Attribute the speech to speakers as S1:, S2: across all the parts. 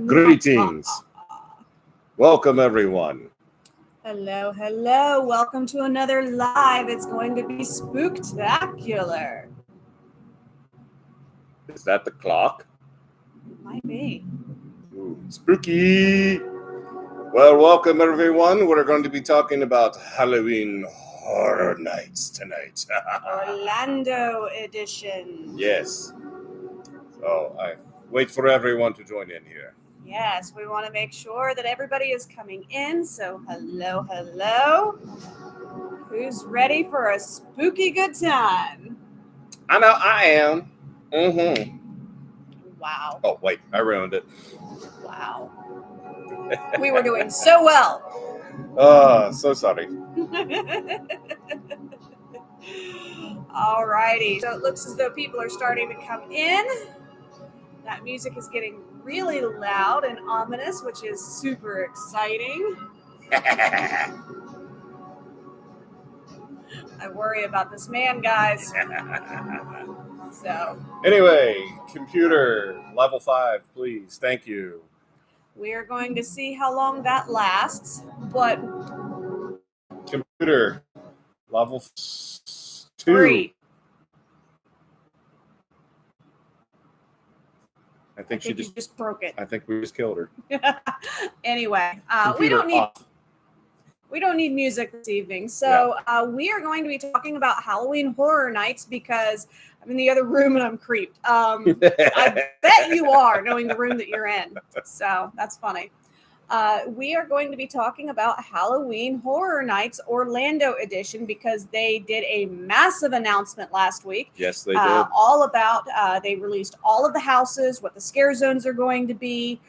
S1: Greetings. Welcome, everyone.
S2: Hello, hello. Welcome to another live. It's going to be spooktacular.
S1: Is that the clock?
S2: Might be.
S1: Ooh, spooky. Well, welcome, everyone. We're going to be talking about Halloween Horror Nights tonight.
S2: Orlando edition.
S1: Yes. So I wait for everyone to join in here.
S2: Yes, we want to make sure that everybody is coming in. So, hello, hello. Who's ready for a spooky good time?
S1: I know I am. Mm-hmm.
S2: Wow.
S1: Oh, wait. I ruined it.
S2: Wow. We were doing so well.
S1: So sorry.
S2: Alrighty. So it looks as though people are starting to come in. That music is getting really loud and ominous, which is super exciting. I worry about this man, guys. So
S1: Anyway, computer level 5, please. Thank you.
S2: we are going to see how long that lasts, but
S1: Computer level 2.
S2: 3.
S1: I think she
S2: you just broke it.
S1: I think we just killed her.
S2: Anyway, we don't need music this evening. So we are going to be talking about Halloween Horror Nights because I'm in the other room and I'm creeped. I bet you are, knowing the room that you're in. So that's funny. We are going to be talking about Halloween Horror Nights Orlando edition because they did a massive announcement last week.
S1: Yes, they did.
S2: All about, they released all of the houses, what the scare zones are going to be,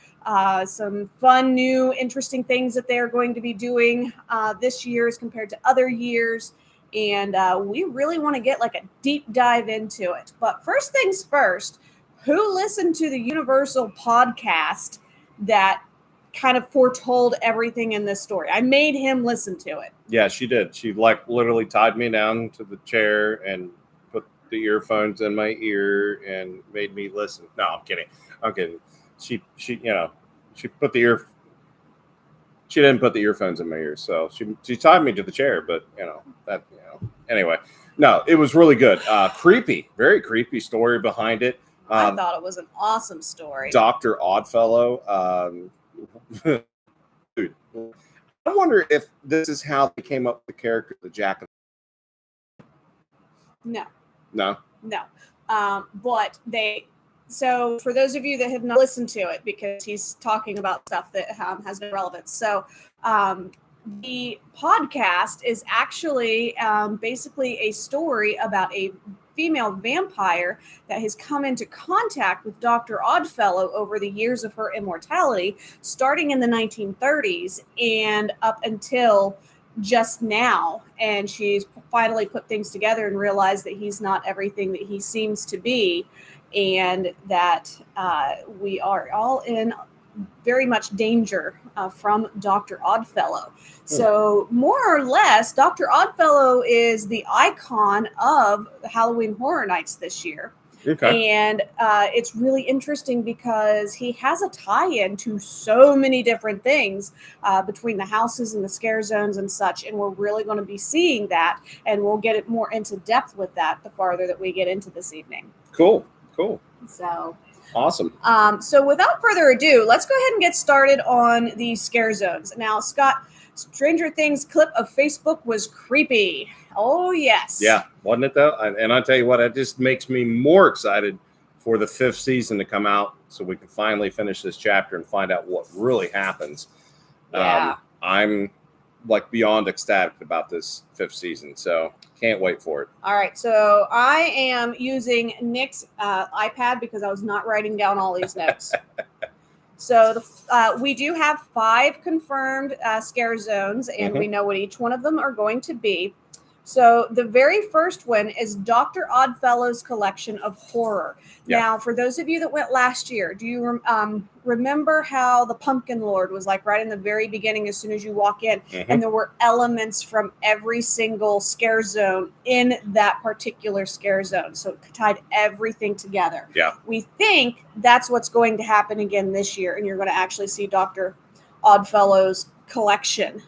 S2: some fun, new, interesting things that they're going to be doing this year as compared to other years. And we really want to get like a deep dive into it. But first things first, who listened to the Universal podcast that kind of foretold everything in this story? I made him listen to it.
S1: Yeah, she did. She like literally tied me down to the chair and put the earphones in my ear and made me listen. No, I'm kidding. She put the she didn't put the earphones in my ears, so she tied me to the chair, but anyway. No, it was really good. Creepy, very creepy story behind it.
S2: I thought it was an awesome story.
S1: Dr. Oddfellow. Dude, I wonder if this is how they came up with the character, the Jack.
S2: No. But so for those of you that have not listened to it, because he's talking about stuff that has no relevance. So the podcast is actually basically a story about a female vampire that has come into contact with Dr. Oddfellow over the years of her immortality, starting in the 1930s and up until just now. And she's finally put things together and realized that he's not everything that he seems to be, and that we are all in very much danger from Dr. Oddfellow. So more or less, Dr. Oddfellow is the icon of Halloween Horror Nights this year.
S1: Okay.
S2: And it's really interesting because he has a tie-in to so many different things between the houses and the scare zones and such. And we're really going to be seeing that. And we'll get it more into depth with that the farther that we get into this evening.
S1: Cool.
S2: So
S1: awesome.
S2: So without further ado, let's go ahead and get started on the scare zones. Now, Scott, Stranger Things clip of Facebook was creepy. Oh, yes.
S1: Yeah, wasn't it though? And I tell you what, it just makes me more excited for the 5th season to come out so we can finally finish this chapter and find out what really happens.
S2: Yeah.
S1: I'm like beyond ecstatic about this 5th season, so can't wait for it.
S2: All right, so I am using Nick's iPad because I was not writing down all these notes. So we do have 5 confirmed scare zones, and we know what each one of them are going to be. So the very first one is Dr. Oddfellow's collection of horror.
S1: Yeah.
S2: Now, for those of you that went last year, do you remember how the Pumpkin Lord was like right in the very beginning as soon as you walk in?
S1: Mm-hmm.
S2: And there were elements from every single scare zone in that particular scare zone. So it tied everything together.
S1: Yeah.
S2: We think that's what's going to happen again this year. And you're going to actually see Dr. Oddfellow's collection.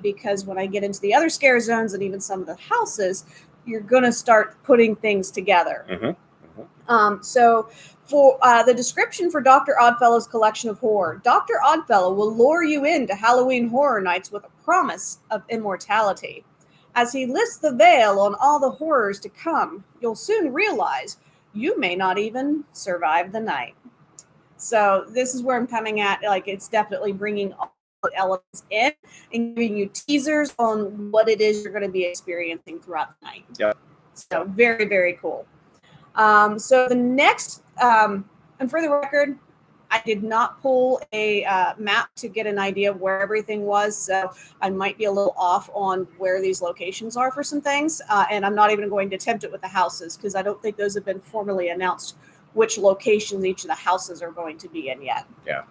S2: Because when I get into the other scare zones and even some of the houses, you're going to start putting things together.
S1: Mm-hmm.
S2: So for the description for Dr. Oddfellow's collection of horror, Dr. Oddfellow will lure you into Halloween horror nights with a promise of immortality. As he lifts the veil on all the horrors to come, you'll soon realize you may not even survive the night. So this is where I'm coming at. Like, it's definitely bringing elements in and giving you teasers on what it is you're going to be experiencing throughout the night.
S1: Yeah.
S2: So very, very cool. So the next, and for the record, I did not pull a map to get an idea of where everything was. So I might be a little off on where these locations are for some things. And I'm not even going to attempt it with the houses because I don't think those have been formally announced which locations each of the houses are going to be in yet.
S1: Yeah.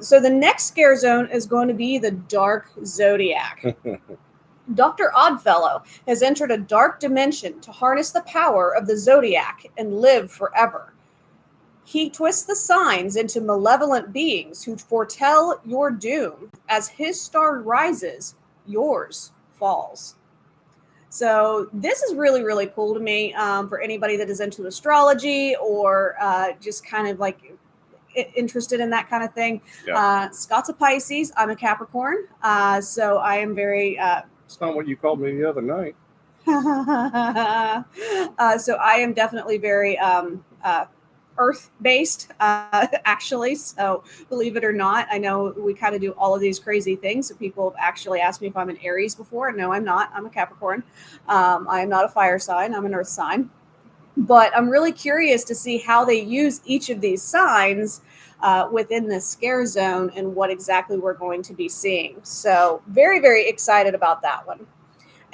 S2: So the next scare zone is going to be the Dark Zodiac. Dr. Oddfellow has entered a dark dimension to harness the power of the Zodiac and live forever. He twists the signs into malevolent beings who foretell your doom. As his star rises, yours falls. So this is really, really cool to me for anybody that is into astrology or just kind of like interested in that kind of thing.
S1: Yeah.
S2: Scott's a Pisces. I'm a Capricorn. So I am very...
S1: It's not what you called me the other night.
S2: So I am definitely very earth-based, actually. So believe it or not, I know we kind of do all of these crazy things. So people have actually asked me if I'm an Aries before. No, I'm not. I'm a Capricorn. I am not a fire sign. I'm an earth sign. But I'm really curious to see how they use each of these signs within this scare zone and what exactly we're going to be seeing. So very, very excited about that one.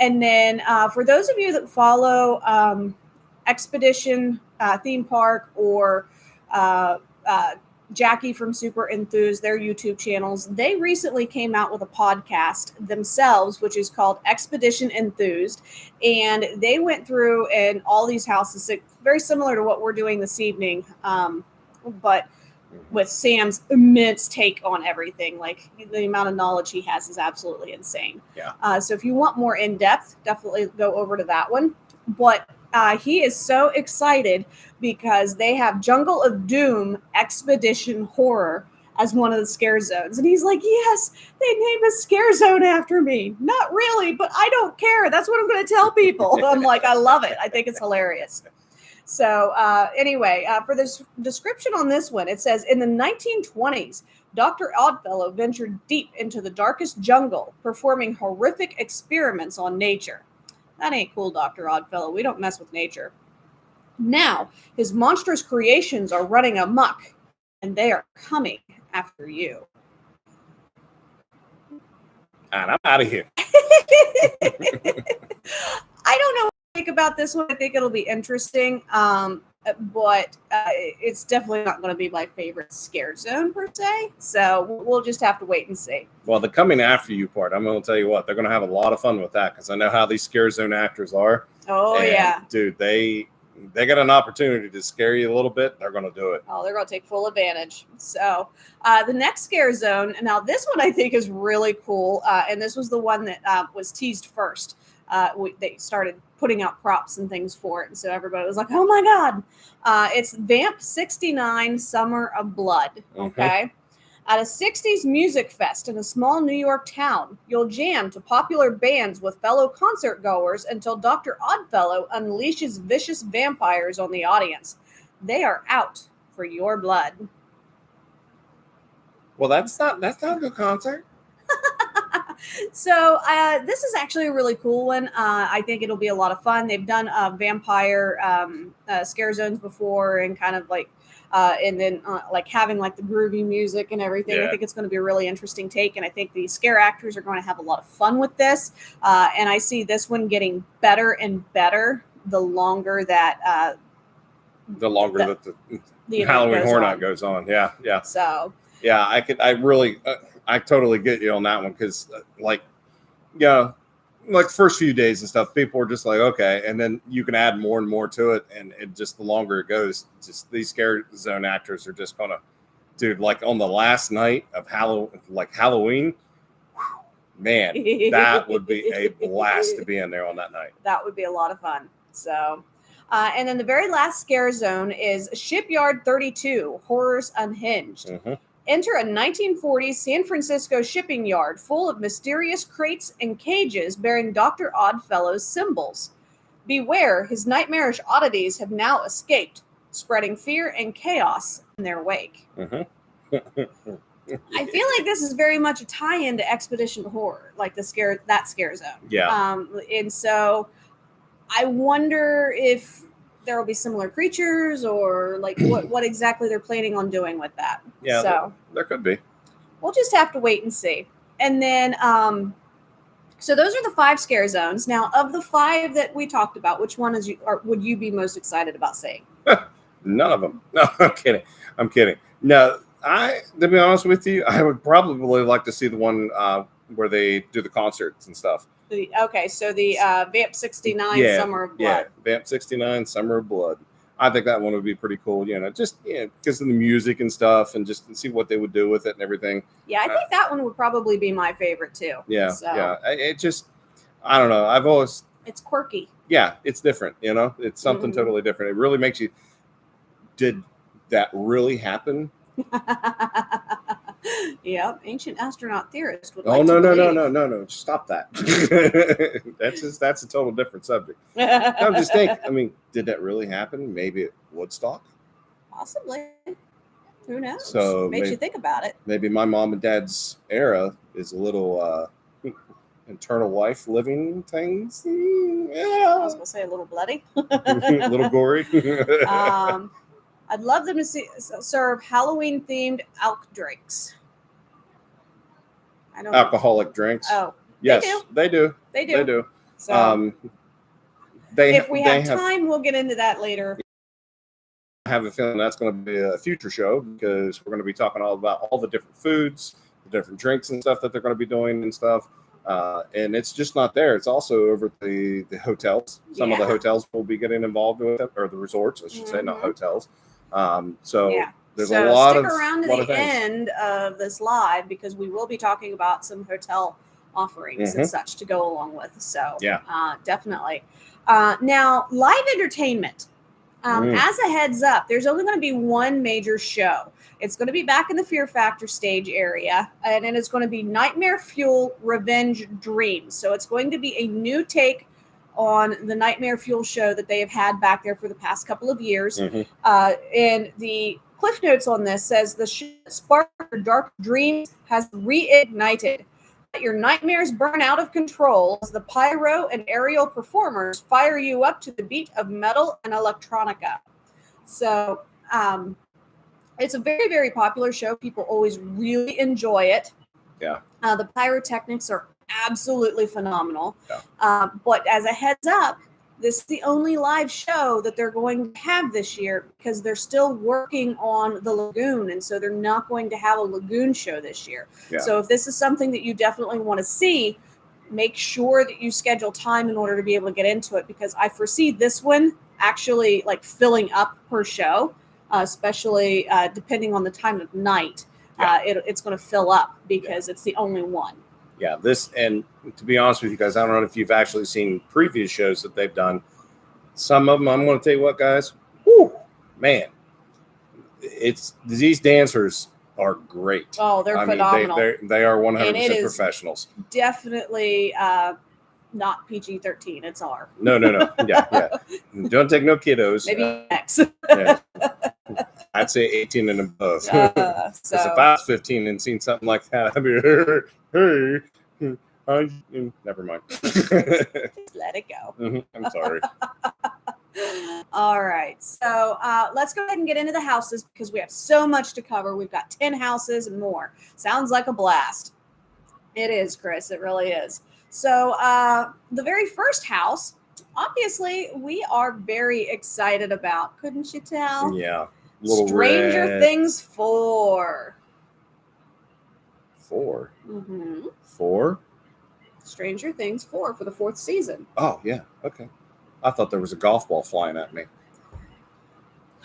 S2: And then for those of you that follow Expedition Theme Park or Jackie from Super Enthused, their YouTube channels, they recently came out with a podcast themselves, which is called Expedition Enthused. And they went through in all these houses, very similar to what we're doing this evening, but with Sam's immense take on everything. Like, the amount of knowledge he has is absolutely insane.
S1: Yeah.
S2: So if you want more in depth, definitely go over to that one. But he is so excited because they have Jungle of Doom Expedition Horror as one of the scare zones. And he's like, yes, they named a scare zone after me. Not really, but I don't care. That's what I'm going to tell people. I'm like, I love it. I think it's hilarious. So anyway, for this description on this one, it says, in the 1920s, Dr. Oddfellow ventured deep into the darkest jungle, performing horrific experiments on nature. That ain't cool, Dr. Oddfellow. We don't mess with nature. Now, his monstrous creations are running amok, and they are coming after you.
S1: And I'm out of here.
S2: I don't know what to think about this one. I think it'll be interesting, but it's definitely not going to be my favorite scare zone per se. So we'll just have to wait and see.
S1: Well, the coming after you part, I'm going to tell you what, they're going to have a lot of fun with that because I know how these scare zone actors are.
S2: Oh, and, yeah.
S1: Dude, they got an opportunity to scare you a little bit. They're going to do it.
S2: Oh, they're going to take full advantage. So the next scare zone, now this one I think is really cool. And this was the one that was teased first. They started putting out props and things for it. And so everybody was like, oh my God. It's Vamp 69 Summer of Blood. Okay. Mm-hmm. At a 60s music fest in a small New York town, you'll jam to popular bands with fellow concert goers until Dr. Oddfellow unleashes vicious vampires on the audience. They are out for your blood.
S1: Well, that's not a good concert.
S2: So this is actually a really cool one. I think it'll be a lot of fun. They've done vampire scare zones before, and kind of like, and then like having like the groovy music and everything. I
S1: Yeah.
S2: think it's going to be a really interesting take, and I think the scare actors are going to have a lot of fun with this. And I see this one getting better and better the longer that
S1: The longer that the
S2: the event
S1: Halloween
S2: goes
S1: Horror
S2: on.
S1: Night goes on. Yeah.
S2: So
S1: Yeah, I totally get you on that one because, like, yeah, like first few days and stuff, people were just like, okay, and then you can add more and more to it, and just the longer it goes, just these scare zone actors are just gonna, dude, like on the last night of Halloween, man, that would be a blast to be in there on that night.
S2: that would be a lot of fun. So, and then the very last scare zone is Shipyard 32, Horrors Unhinged.
S1: Mhm.
S2: Enter a 1940s San Francisco shipping yard full of mysterious crates and cages bearing Dr. Oddfellow's symbols. Beware, his nightmarish oddities have now escaped, spreading fear and chaos in their wake.
S1: Mhm.
S2: I feel like this is very much a tie-in to Expedition Horror, like that scare zone.
S1: Yeah.
S2: And so I wonder if there will be similar creatures, or like what exactly they're planning on doing with that.
S1: Yeah,
S2: So
S1: there could be.
S2: we'll just have to wait and see. And then, so those are the 5 scare zones. Now, of the 5 that we talked about, which one would you be most excited about seeing?
S1: None of them. No, I'm kidding. No, to be honest with you, I would probably like to see the one where they do the concerts and stuff.
S2: Okay, so the Vamp 69
S1: Yeah,
S2: Summer of Blood.
S1: Yeah, Vamp 69 Summer of Blood. I think that one would be pretty cool, just because of the music and stuff, and just to see what they would do with it and everything.
S2: Yeah, I think that one would probably be my favorite too.
S1: Yeah,
S2: So
S1: yeah. It just, I don't know. I've always,
S2: it's quirky.
S1: yeah, it's different, It's something
S2: Mhm.
S1: totally different. It really makes you, did that really happen?
S2: Yeah, ancient astronaut theorist would
S1: Oh,
S2: like
S1: no,
S2: to
S1: no, no,
S2: believe.
S1: no, no. Stop that. That's a total different subject. No, just think, did that really happen? Maybe at Woodstock?
S2: Possibly. Who knows?
S1: So
S2: Makes you think about it.
S1: Maybe my mom and dad's era is a little internal life living things.
S2: I
S1: Yeah.
S2: was gonna say a little bloody.
S1: A little gory.
S2: I'd love them to serve Halloween themed alk drinks. I don't know.
S1: Alcoholic drinks.
S2: Oh,
S1: Yes, they do.
S2: they do.
S1: They do.
S2: So
S1: They
S2: if we have time, we'll get into that later.
S1: I have a feeling that's going to be a future show because we're going to be talking all about all the different foods, the different drinks and stuff that they're going to be doing and stuff. And it's just not there. It's also over at the hotels. Some of the
S2: Yeah.
S1: hotels will be getting involved with it, or the resorts, I should say, not
S2: Mhm.
S1: hotels. So
S2: Yeah.
S1: there's
S2: So
S1: a lot
S2: stick
S1: of
S2: around to
S1: lot
S2: the
S1: of things.
S2: end of this live, because we will be talking about some hotel offerings and
S1: Mhm.
S2: such to go along with. So
S1: Yeah.
S2: definitely. Now, live entertainment. As a heads up, there's only going to be one major show. It's going to be back in the Fear Factor stage area, and it's going to be Nightmare Fuel Revenge Dreams. So it's going to be a new take on the Nightmare Fuel show that they have had back there for the past couple of years.
S1: Mhm.
S2: And the cliff notes on this says the spark of dark dreams has reignited. Let your nightmares burn out of control as the pyro and aerial performers fire you up to the beat of metal and electronica. So it's a very, very popular show. People always really enjoy it.
S1: Yeah.
S2: The pyrotechnics are absolutely phenomenal.
S1: Yeah.
S2: But as a heads up, this is the only live show that they're going to have this year, because they're still working on the lagoon, and so they're not going to have a lagoon show this year.
S1: Yeah.
S2: So if this is something that you definitely want to see, make sure that you schedule time in order to be able to get into it, because I foresee this one actually like filling up per show, especially depending on the time of night.
S1: Yeah.
S2: It's going to fill up because it's the only one.
S1: Yeah, and to be honest with you guys, I don't know if you've actually seen previous shows that they've done. Some of them, I'm going to tell you what, guys. Whew, man, these dancers are great.
S2: Oh, they're phenomenal.
S1: They are 100%
S2: And it is
S1: professionals.
S2: Definitely not PG-13. It's R.
S1: No. Yeah. Don't take no kiddos.
S2: Maybe X.
S1: Yeah. I'd say 18 and above. Because if I was 15 and seen something like that, I'd be, hey, Never mind.
S2: Just let it go.
S1: I'm sorry.
S2: All right. So let's go ahead and get into the houses because we have so much to cover. We've got 10 houses and more. Sounds like a blast. It is, Chris. It really is. So the very first house, obviously, we are very excited about. Couldn't you tell?
S1: Yeah.
S2: Stranger
S1: red.
S2: Things 4.
S1: 4.
S2: Mm-hmm.
S1: 4?
S2: Stranger Things 4 for the 4th season.
S1: Oh, yeah. Okay. I thought there was a golf ball flying at me.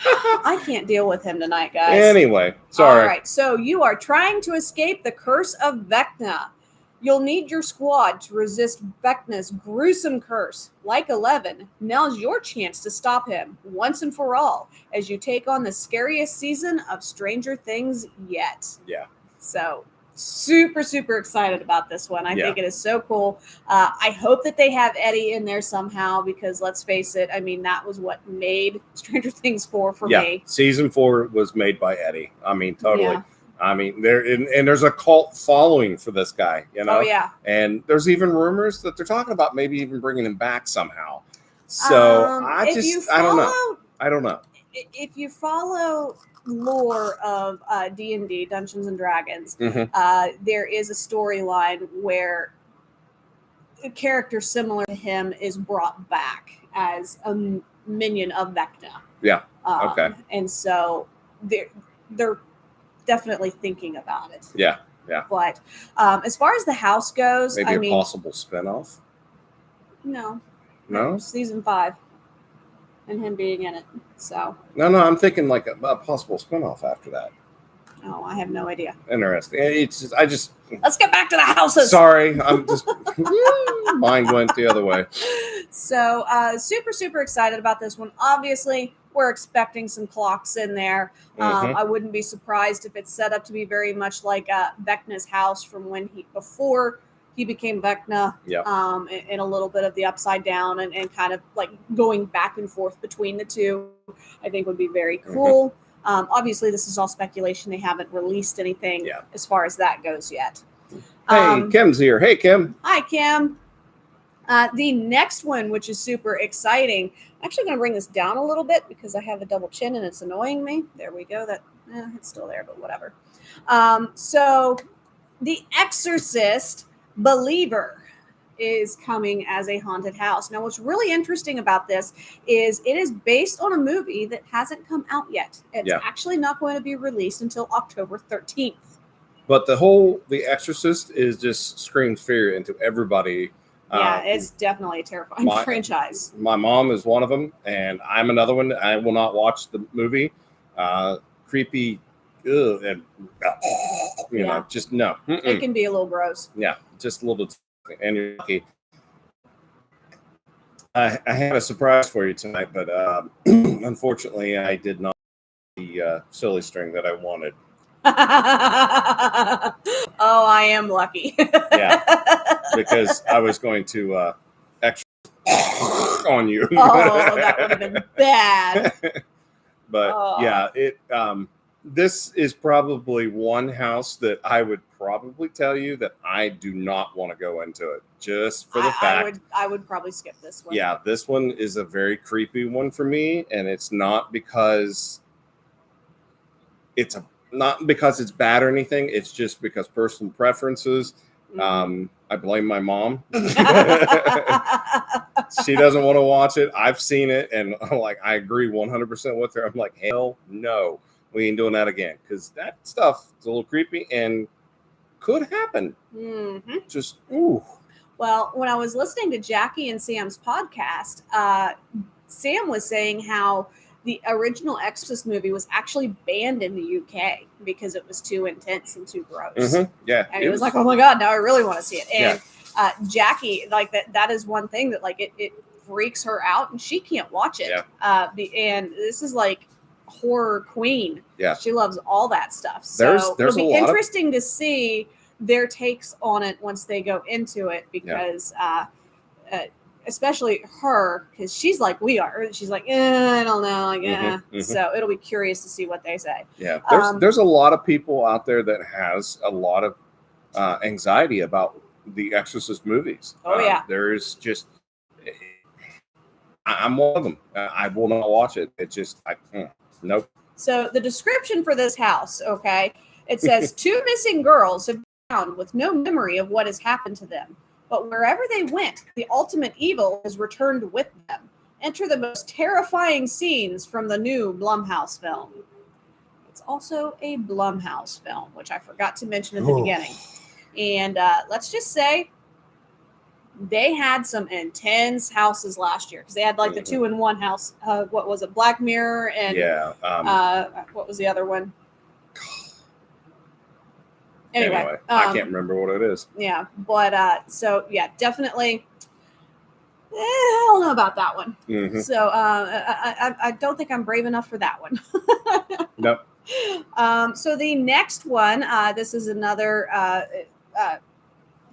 S2: I can't deal with him tonight, guys.
S1: Anyway, sorry.
S2: All right, so you are trying to escape the curse of Vecna. You'll need your squad to resist Vecna's gruesome curse. Like 11, now's your chance to stop him once and for all as you take on the scariest season of Stranger Things yet.
S1: Yeah.
S2: So super, super excited about this one. I
S1: Yeah.
S2: think it is so cool. I hope that they have Eddie in there somehow because let's face it, I mean, that was what made Stranger Things 4 for me.
S1: Season 4 was made by Eddie. I mean, totally.
S2: Yeah.
S1: I mean, there's a cult following for this guy, you know?
S2: Oh, yeah.
S1: And there's even rumors that they're talking about maybe even bringing him back somehow. So I don't know. I don't know.
S2: If you follow lore of D&D, Dungeons and Dragons,
S1: Mm-hmm.
S2: there is a storyline where a character similar to him is brought back as a minion of Vecna.
S1: Yeah. Okay.
S2: And so they're definitely thinking about it.
S1: Yeah. Yeah.
S2: But as far as the house goes,
S1: Maybe a possible spinoff.
S2: No.
S1: No?
S2: Season 5. And him being in it. So.
S1: No, I'm thinking like a possible spinoff after that.
S2: Oh, I have no idea.
S1: Interesting. It's just,
S2: Let's get back to the houses.
S1: Sorry, I'm just mind went the other way.
S2: So super, super excited about this one. Obviously, we're expecting some clocks in there. I wouldn't be surprised if it's set up to be very much like Vecna's house from before he became Vecna.
S1: Yeah.
S2: And a little bit of the upside down and kind of like going back and forth between the two, I think would be very cool. Obviously, this is all speculation. They haven't released anything as far as that goes yet.
S1: Hey, Kim's here. Hey, Kim.
S2: Hi, Kim. The next one, which is super exciting, I'm actually going to bring this down a little bit because I have a double chin and it's annoying me. There we go. It's still there, but whatever. So The Exorcist Believer is coming as a haunted house. Now, what's really interesting about this is it is based on a movie that hasn't come out yet. It's actually not going to be released until October 13th.
S1: But The Exorcist is just screams fear into everybody.
S2: Yeah, it's definitely a terrifying franchise. My
S1: mom is one of them, and I'm another one. I will not watch the movie. Creepy, and just no.
S2: It can be a little gross.
S1: Yeah, just a little. And you're lucky. I had a surprise for you tonight, but unfortunately, I did not the silly string that I wanted.
S2: Oh, I am lucky.
S1: Yeah, because I was going to on you.
S2: Oh, that would have been bad.
S1: But yeah, this is probably one house that I would probably tell you that I do not want to go into it, just for the fact.
S2: I would probably skip this one.
S1: Yeah, this one is a very creepy one for me, and it's not because it's bad or anything. It's just because personal preferences. I blame my mom. She doesn't want to watch it. I've seen it, and I agree 100% with her. I'm like, hell no. We ain't doing that again because that stuff is a little creepy and could happen.
S2: Mm-hmm.
S1: Just, ooh.
S2: Well, when I was listening to Jackie and Sam's podcast, Sam was saying how the original Exorcist movie was actually banned in the UK because it was too intense and too gross.
S1: Mm-hmm. Yeah.
S2: And he was like, oh my God, now I really want to see it. And Jackie, that is one thing that it freaks her out and she can't watch it.
S1: Yeah.
S2: And this is like horror queen.
S1: Yeah.
S2: She loves all that stuff. So
S1: there's
S2: it'll be interesting to see their takes on it once they go into it because especially her, because she's like we are. She's like, I don't know. So it'll be curious to see what they say.
S1: Yeah. There's a lot of people out there that has a lot of anxiety about the Exorcist movies.
S2: Oh, yeah.
S1: There's just, I'm one of them. I will not watch it. It's just, nope.
S2: So the description for this house, okay, it says 2 missing girls have been found with no memory of what has happened to them. But wherever they went, the ultimate evil has returned with them. Enter the most terrifying scenes from the new Blumhouse film. It's also a Blumhouse film, which I forgot to mention at the beginning. And let's just say they had some intense houses last year because they had like the 2-in-1 house. What was it? Black Mirror and what was the other one? Anyway,
S1: I can't remember what it is.
S2: Yeah, but so yeah, definitely. I don't know about that one.
S1: Mm-hmm.
S2: So I don't think I'm brave enough for that one.
S1: Nope.
S2: So the next one, this is another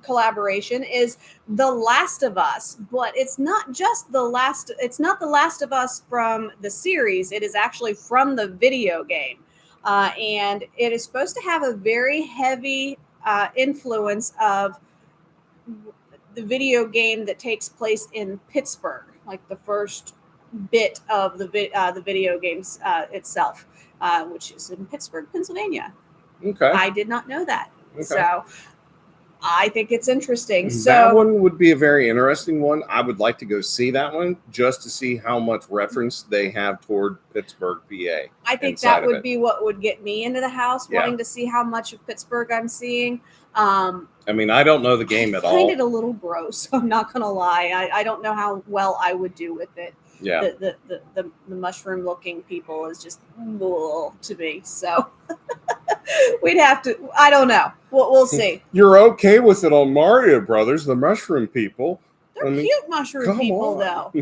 S2: collaboration, is The Last of Us, but it's not just it's not The Last of Us from the series. It is actually from the video game. And it is supposed to have a very heavy influence of the video game that takes place in Pittsburgh, like the first bit of the video games itself, which is in Pittsburgh, Pennsylvania.
S1: Okay.
S2: I did not know that. Okay. So I think it's interesting. So
S1: that one would be a very interesting one. I would like to go see that one just to see how much reference they have toward Pittsburgh, PA.
S2: I think that would be what would get me into the house, wanting to see how much of Pittsburgh I'm seeing.
S1: I mean, I don't know the game at all.
S2: I find it a little gross. I'm not going to lie. I don't know how well I would do with it.
S1: Yeah.
S2: The mushroom looking people is just to me. So we'd have to, I don't know. We'll see.
S1: You're okay with it on Mario Brothers, the mushroom people.
S2: They're cute mushroom people, though.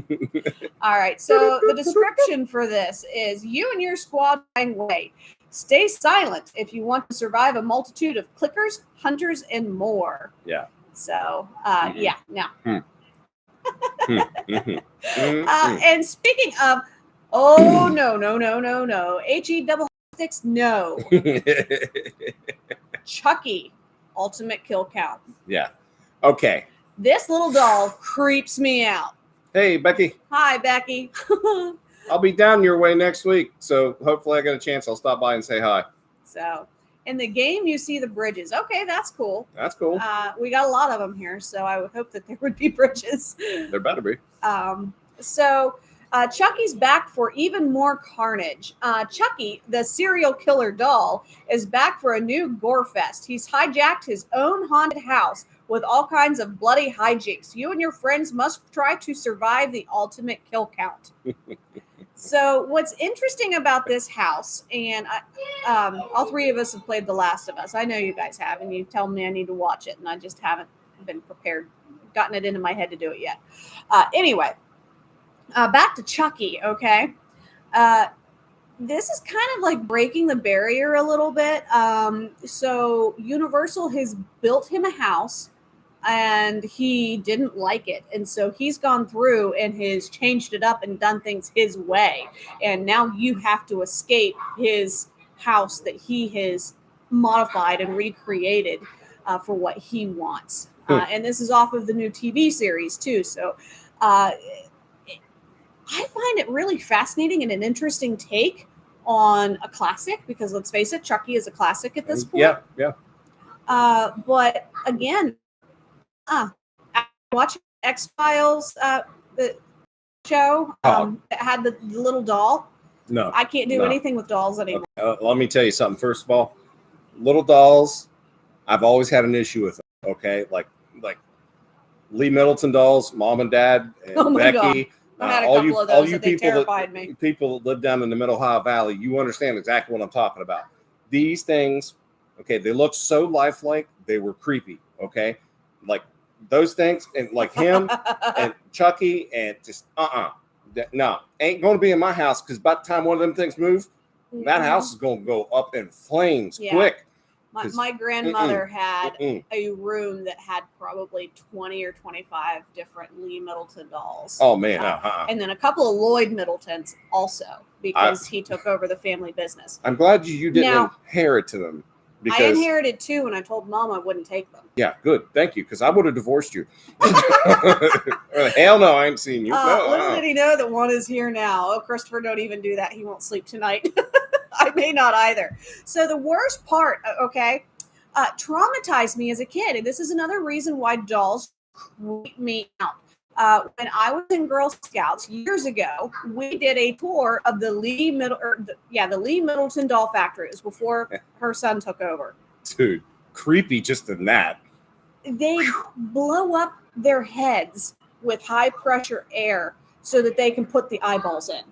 S2: All right. So the description for this is: you and your squad find way. Stay silent if you want to survive a multitude of clickers, hunters, and more.
S1: Yeah.
S2: So, yeah. No. And speaking of, no. HE-double-6, no. Chucky, ultimate kill count.
S1: Yeah. Okay.
S2: This little doll creeps me out.
S1: Hey, Becky.
S2: Hi, Becky.
S1: I'll be down your way next week, so hopefully I get a chance. I'll stop by and say hi.
S2: So, in the game, you see the bridges. Okay, that's cool.
S1: That's cool.
S2: We got a lot of them here, so I would hope that there would be bridges.
S1: There better be.
S2: So, Chucky's back for even more carnage. Chucky, the serial killer doll, is back for a new gore fest. He's hijacked his own haunted house with all kinds of bloody hijinks. You and your friends must try to survive the ultimate kill count. So what's interesting about this house, and all three of us have played The Last of Us. I know you guys have, and you tell me I need to watch it, and I just haven't been prepared, gotten it into my head to do it yet. Anyway, back to Chucky, okay? This is kind of like breaking the barrier a little bit. So Universal has built him a house, and he didn't like it. And so he's gone through and has changed it up and done things his way. And now you have to escape his house that he has modified and recreated for what he wants. And this is off of the new TV series too. So I find it really fascinating and an interesting take on a classic, because let's face it, Chucky is a classic at this point.
S1: Yeah.
S2: But again, watching X-Files, the show that had the little doll.
S1: No,
S2: I can't do anything with dolls anymore.
S1: Let me tell you something. First of all, little dolls, I've always had an issue with them. Okay, like Lee Middleton dolls, Mom and Dad, and Becky.
S2: God. I had a couple of those that terrified me.
S1: People that live down in the Middle Ohio Valley, you understand exactly what I'm talking about. These things, okay, they look so lifelike, they were creepy, okay? Like those things, and like him and Chucky, and just no, ain't going to be in my house, because by the time one of them things move, that house is going to go up in flames quick.
S2: My grandmother had a room that had probably 20 or 25 different Lee Middleton dolls.
S1: Oh, man.
S2: And then a couple of Lloyd Middletons also, because he took over the family business.
S1: I'm glad you didn't inherit them.
S2: I inherited 2 and I told Mom I wouldn't take them.
S1: Yeah, good. Thank you, because I would have divorced you. Hell no, I ain't seen you.
S2: Little did he know that one is here now. Oh, Christopher, don't even do that. He won't sleep tonight. I may not either. So the worst part, traumatized me as a kid. And this is another reason why dolls creep me out. When I was in Girl Scouts years ago, we did a tour of the Lee Middleton doll factory. It was before her son took over.
S1: Dude, creepy just in that.
S2: They blow up their heads with high pressure air so that they can put the eyeballs in.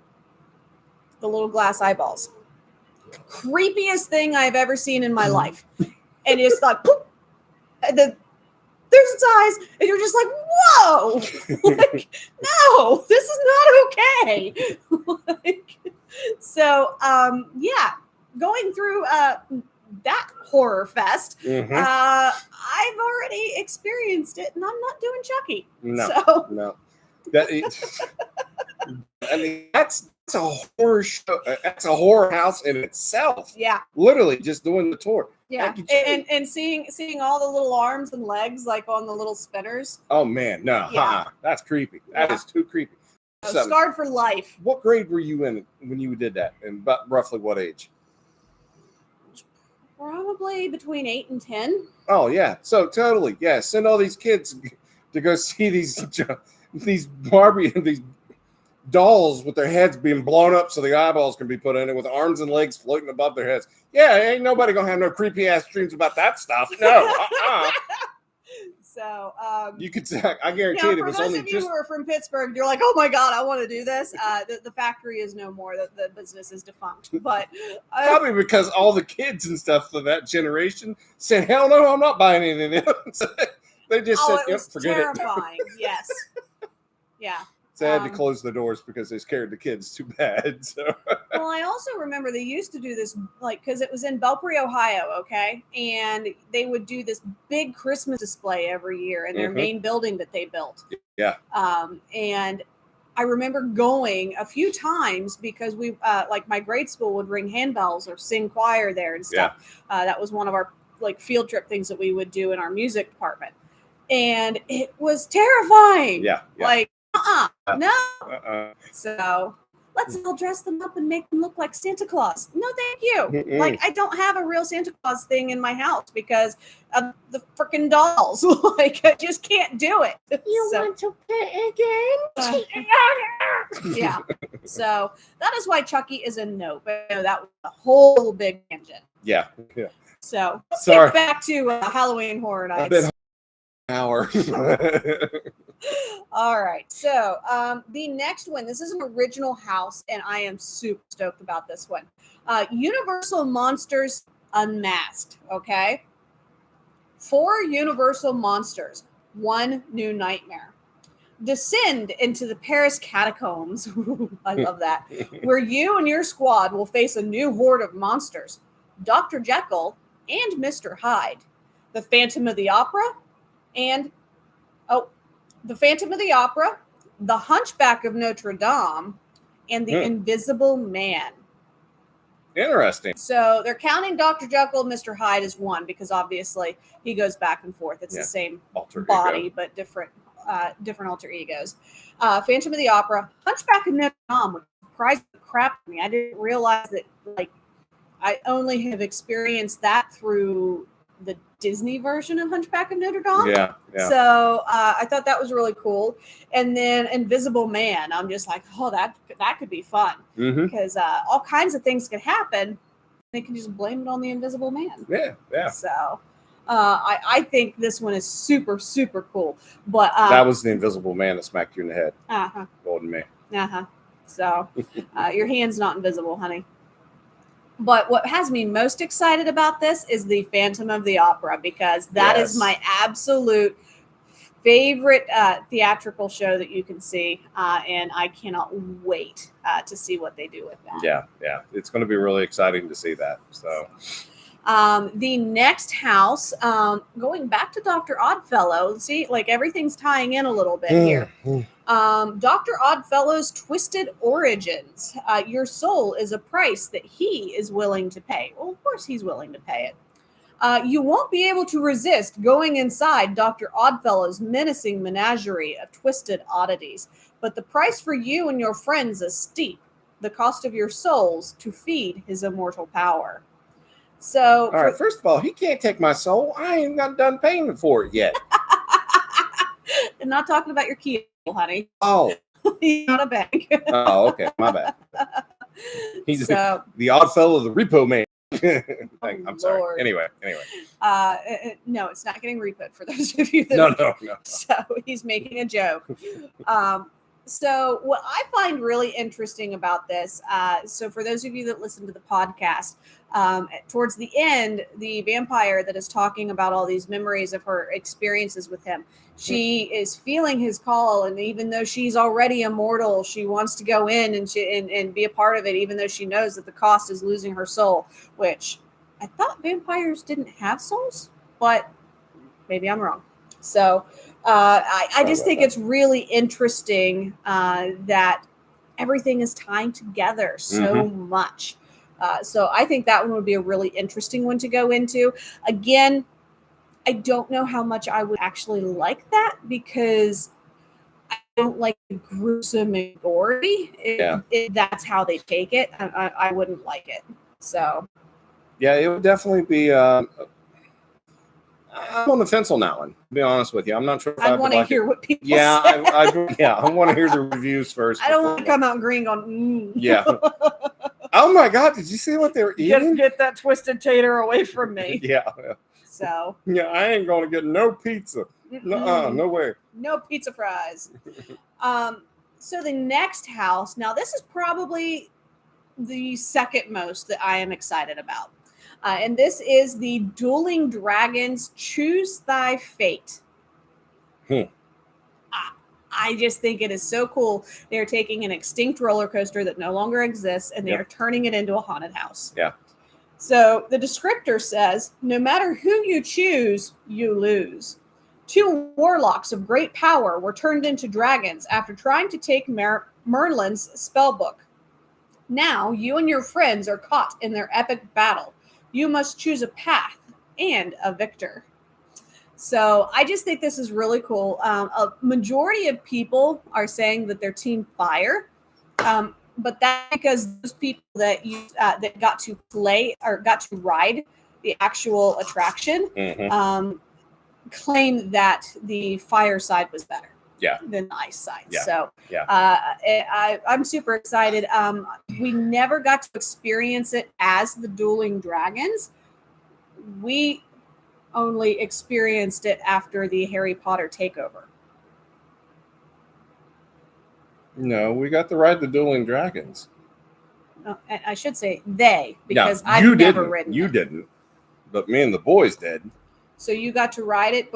S2: The little glass eyeballs. Creepiest thing I've ever seen in my life. And it's like, poop, and then there's its eyes, and you're just like, whoa! Like, no, this is not okay. Going through that horror fest, I've already experienced it, and I'm not doing Chucky.
S1: No. I mean, that's a horror show. That's a horror house in itself.
S2: Yeah.
S1: Literally just doing the tour.
S2: Yeah. And seeing all the little arms and legs like on the little spinners.
S1: Oh man, no. Yeah. That's creepy. That is too creepy.
S2: Scarred for life.
S1: What grade were you in when you did that? And about roughly what age?
S2: Probably between 8 and 10.
S1: Oh yeah. So totally. Yeah. Send all these kids to go see these Barbie and these dolls with their heads being blown up so the eyeballs can be put in it with arms and legs floating above their heads. Yeah, ain't nobody gonna have no creepy ass dreams about that stuff. No.
S2: So
S1: you could say, I guarantee it was only just. For those of you
S2: who are from Pittsburgh, you're like, oh my god, I want to do this. The factory is no more. The business is defunct. But
S1: probably because all the kids and stuff of that generation said, hell no, I'm not buying any of them. So they just said, yep, forget
S2: terrifying.
S1: it.
S2: Yes. Yeah.
S1: They had to close the doors because they scared the kids too bad. So.
S2: Well, I also remember they used to do this, like, because it was in Belpre, Ohio, okay? And they would do this big Christmas display every year in their main building that they built.
S1: Yeah.
S2: And I remember going a few times because we, like, my grade school would ring handbells or sing choir there and stuff. Yeah. That was one of our, like, field trip things that we would do in our music department. And it was terrifying.
S1: Yeah.
S2: Like, no. So let's all dress them up and make them look like Santa Claus. No, thank you. Like, I don't have a real Santa Claus thing in my house because of the freaking dolls. Like, I just can't do it.
S3: You want to play again?
S2: Yeah. So that is why Chucky is a no. But that was a whole big tangent.
S1: Yeah.
S2: So let's get back to Halloween Horror Nights.
S1: I've been an hour.
S2: All right. So the next one, this is an original house, and I am super stoked about this one. Universal Monsters Unmasked. Okay. 4 Universal Monsters, 1 New Nightmare. Descend into the Paris catacombs. I love that. Where you and your squad will face a new horde of monsters. Dr. Jekyll and Mr. Hyde. The Phantom of the Opera and The Phantom of the Opera, The Hunchback of Notre Dame, and The Invisible Man.
S1: Interesting.
S2: So they're counting Dr. Jekyll and Mr. Hyde as one because obviously he goes back and forth. It's the same
S1: alter
S2: body,
S1: ego.
S2: But different alter egos. Phantom of the Opera, Hunchback of Notre Dame, which surprised the crap out of me. I didn't realize that, like, I only have experienced that through the Disney version of Hunchback of Notre Dame.
S1: Yeah.
S2: So I thought that was really cool. And then Invisible Man, I'm just like, oh, that could be fun because all kinds of things could happen. They can just blame it on the Invisible Man.
S1: Yeah.
S2: So I think this one is super, super cool. But
S1: that was the Invisible Man that smacked you in the head. Golden Man.
S2: So your hand's not invisible, honey. But what has me most excited about this is the Phantom of the Opera, because that is my absolute favorite theatrical show that you can see. And I cannot wait to see what they do with that.
S1: Yeah. It's going to be really exciting to see that. So
S2: the next house, going back to Dr. Oddfellow, see, like everything's tying in a little bit here. Dr. Oddfellow's Twisted Origins. Your soul is a price that he is willing to pay. Well, of course he's willing to pay it. You won't be able to resist going inside Dr. Oddfellow's menacing menagerie of twisted oddities. But the price for you and your friends is steep. The cost of your souls to feed his immortal power. So,
S1: All right. First of all, he can't take my soul. I ain't got done paying for it yet.
S2: I'm not talking about your key, honey.
S1: Oh.
S2: He's not a bank.
S1: Oh, okay. My bad. He's
S2: So,
S1: the odd fellow, the repo man. I'm sorry.
S2: Lord.
S1: Anyway.
S2: no, it's not getting repo for those of you that
S1: No.
S2: So he's making a joke. So what I find really interesting about this, so for those of you that listen to the podcast, towards the end, the vampire that is talking about all these memories of her experiences with him, she is feeling his call, and even though she's already immortal, she wants to go in and be a part of it, even though she knows that the cost is losing her soul, which I thought vampires didn't have souls, but maybe I'm wrong. So I just think it's really interesting that everything is tying together so much. So I think that one would be a really interesting one to go into. Again, I don't know how much I would actually like that because I don't like gruesome and gory. If that's how they take it, I wouldn't like it. So
S1: yeah, it would definitely be. I'm on the fence on that one. To be honest with you, I'm not sure. If
S2: I want to hear what people say.
S1: I want to hear the reviews first.
S2: I don't want to come out green going.
S1: Yeah. Oh my God! Did you see what they were eating?
S2: Get that twisted tater away from me.
S1: Yeah.
S2: So.
S1: Yeah, I ain't gonna get no pizza. No way.
S2: No pizza fries. So the next house. Now this is probably the second most that I am excited about. And this is the Dueling Dragons Choose Thy Fate. I just think it is so cool. They're taking an extinct roller coaster that no longer exists and they're turning it into a haunted house.
S1: Yeah.
S2: So the descriptor says, no matter who you choose, you lose. 2 warlocks of great power were turned into dragons after trying to take Merlin's spellbook. Now you and your friends are caught in their epic battle. You must choose a path and a victor. So I just think this is really cool. A majority of people are saying that they're Team Fire, but that's because those people that that got to play or got to ride the actual attraction claim that the fire side was better. Than the ice side.
S1: Yeah.
S2: So I'm super excited. We never got to experience it as the Dueling Dragons. We only experienced it after the Harry Potter takeover.
S1: No, we got to ride the Dueling Dragons.
S2: I should say they, because I've never ridden
S1: You
S2: it.
S1: didn't, but me and the boys did.
S2: So you got to ride it.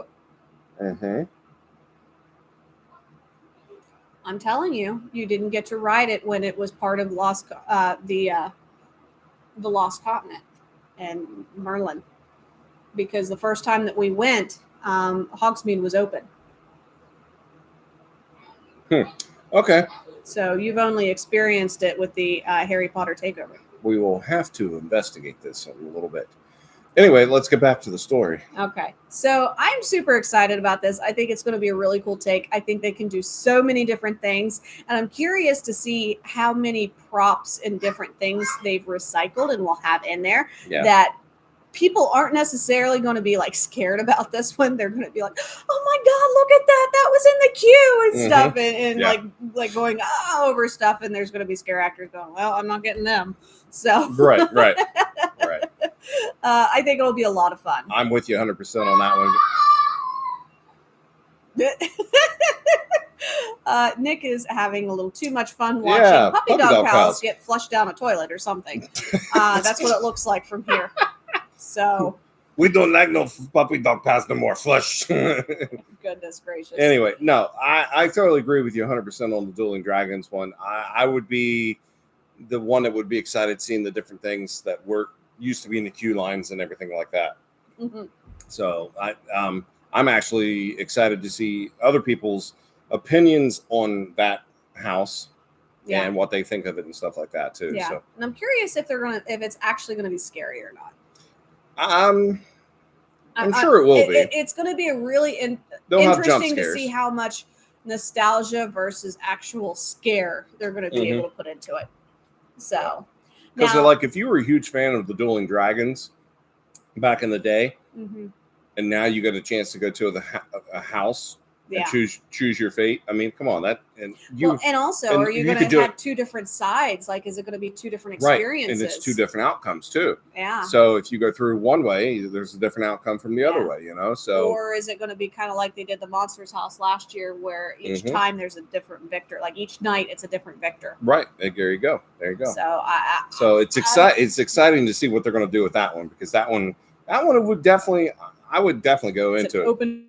S2: I'm telling you, you didn't get to ride it when it was part of the Lost Continent and Merlin, because the first time that we went, Hogsmeade was open.
S1: Okay.
S2: So you've only experienced it with the Harry Potter takeover.
S1: We will have to investigate this a little bit. Anyway, let's get back to the story.
S2: Okay. So I'm super excited about this. I think it's going to be a really cool take. I think they can do so many different things. And I'm curious to see how many props and different things they've recycled and will have in there that people aren't necessarily going to be like scared about this one. They're going to be like, oh my God, look at that. That was in the queue and stuff. And like going over stuff. And there's going to be scare actors going, well, I'm not getting them. So
S1: Right.
S2: I think it'll be a lot of fun.
S1: I'm with you 100% on that one.
S2: Nick is having a little too much fun watching puppy dog pals get flushed down a toilet or something. That's what it looks like from here. So
S1: we don't like no puppy dog pals no more. Flush.
S2: Goodness gracious.
S1: Anyway, no, I totally agree with you 100% on the Dueling Dragons one. I would be the one that would be excited seeing the different things that used to be in the queue lines and everything like that. So I'm actually excited to see other people's opinions on that house and what they think of it and stuff like that too.
S2: Yeah.
S1: So.
S2: And I'm curious if it's actually gonna be scary or not.
S1: I'm sure it will be.
S2: It's going to be a really
S1: They'll have jump
S2: interesting to
S1: scares.
S2: see how much nostalgia versus actual scare they're going to be able to put into it. So,
S1: because like if you were a huge fan of the Dueling Dragons back in the day, and now you get a chance to go to a house and choose your fate. I mean, come on, and
S2: also, are you going to have two different sides? Like, is it going to be two different experiences?
S1: Right, and it's two different outcomes too.
S2: Yeah.
S1: So if you go through one way, there's a different outcome from the other way. So
S2: or is it going to be kind of like they did the Monsters House last year, where each time there's a different victor? Like each night, it's a different victor.
S1: Right. There you go.
S2: So
S1: it's exciting to see what they're going to do with that one, because that one would definitely. I would definitely go into it.
S2: Open.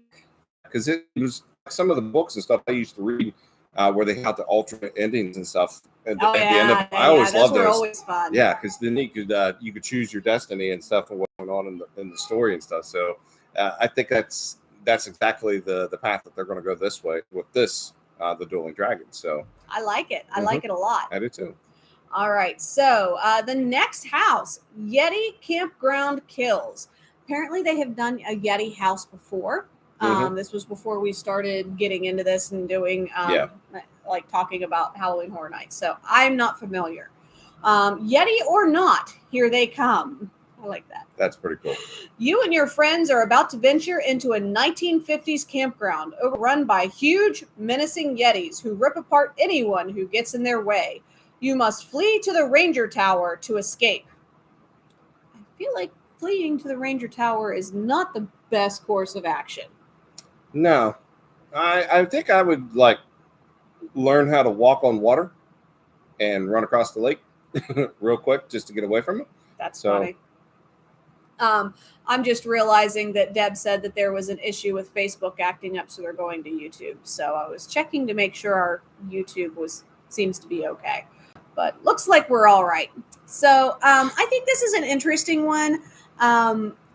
S1: Because it was some of the books and stuff I used to read where they had the alternate endings and stuff at the end of. I always loved those.
S2: Always fun.
S1: Yeah, because then you could choose your destiny and stuff and what went on in the story and stuff. So I think that's exactly the path that they're going to go this way with this the Dueling Dragons. So
S2: I like it. I like it a lot.
S1: I do too.
S2: All right. So the next house, Yeti Campground Kills. Apparently, they have done a Yeti house before. This was before we started getting into this and doing, like talking about Halloween Horror Nights. So I'm not familiar. Yeti or not, here they come. I like that.
S1: That's pretty cool.
S2: You and your friends are about to venture into a 1950s campground overrun by huge, menacing Yetis who rip apart anyone who gets in their way. You must flee to the Ranger Tower to escape. I feel like fleeing to the Ranger Tower is not the best course of action.
S1: No, I think I would like learn how to walk on water and run across the lake real quick just to get away from it.
S2: That's funny. I'm just realizing that Deb said that there was an issue with Facebook acting up, so they're going to YouTube. So I was checking to make sure our YouTube seems to be okay, but looks like we're all right. So I think this is an interesting one.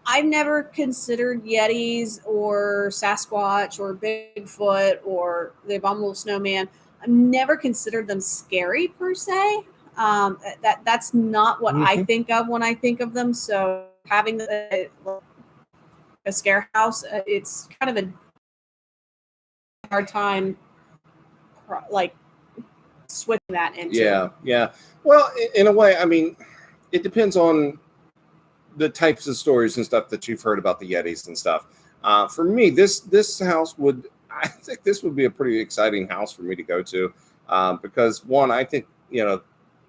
S2: I've never considered Yetis or Sasquatch or Bigfoot or the Abominable Snowman. I've never considered them scary per se. That's not what I think of when I think of them. So having a scare house, it's kind of a hard time, like switching that into.
S1: Yeah. Well, in a way, I mean, it depends on the types of stories and stuff that you've heard about the Yetis and stuff. For me, this house I think this would be a pretty exciting house for me to go to, because one, I think, the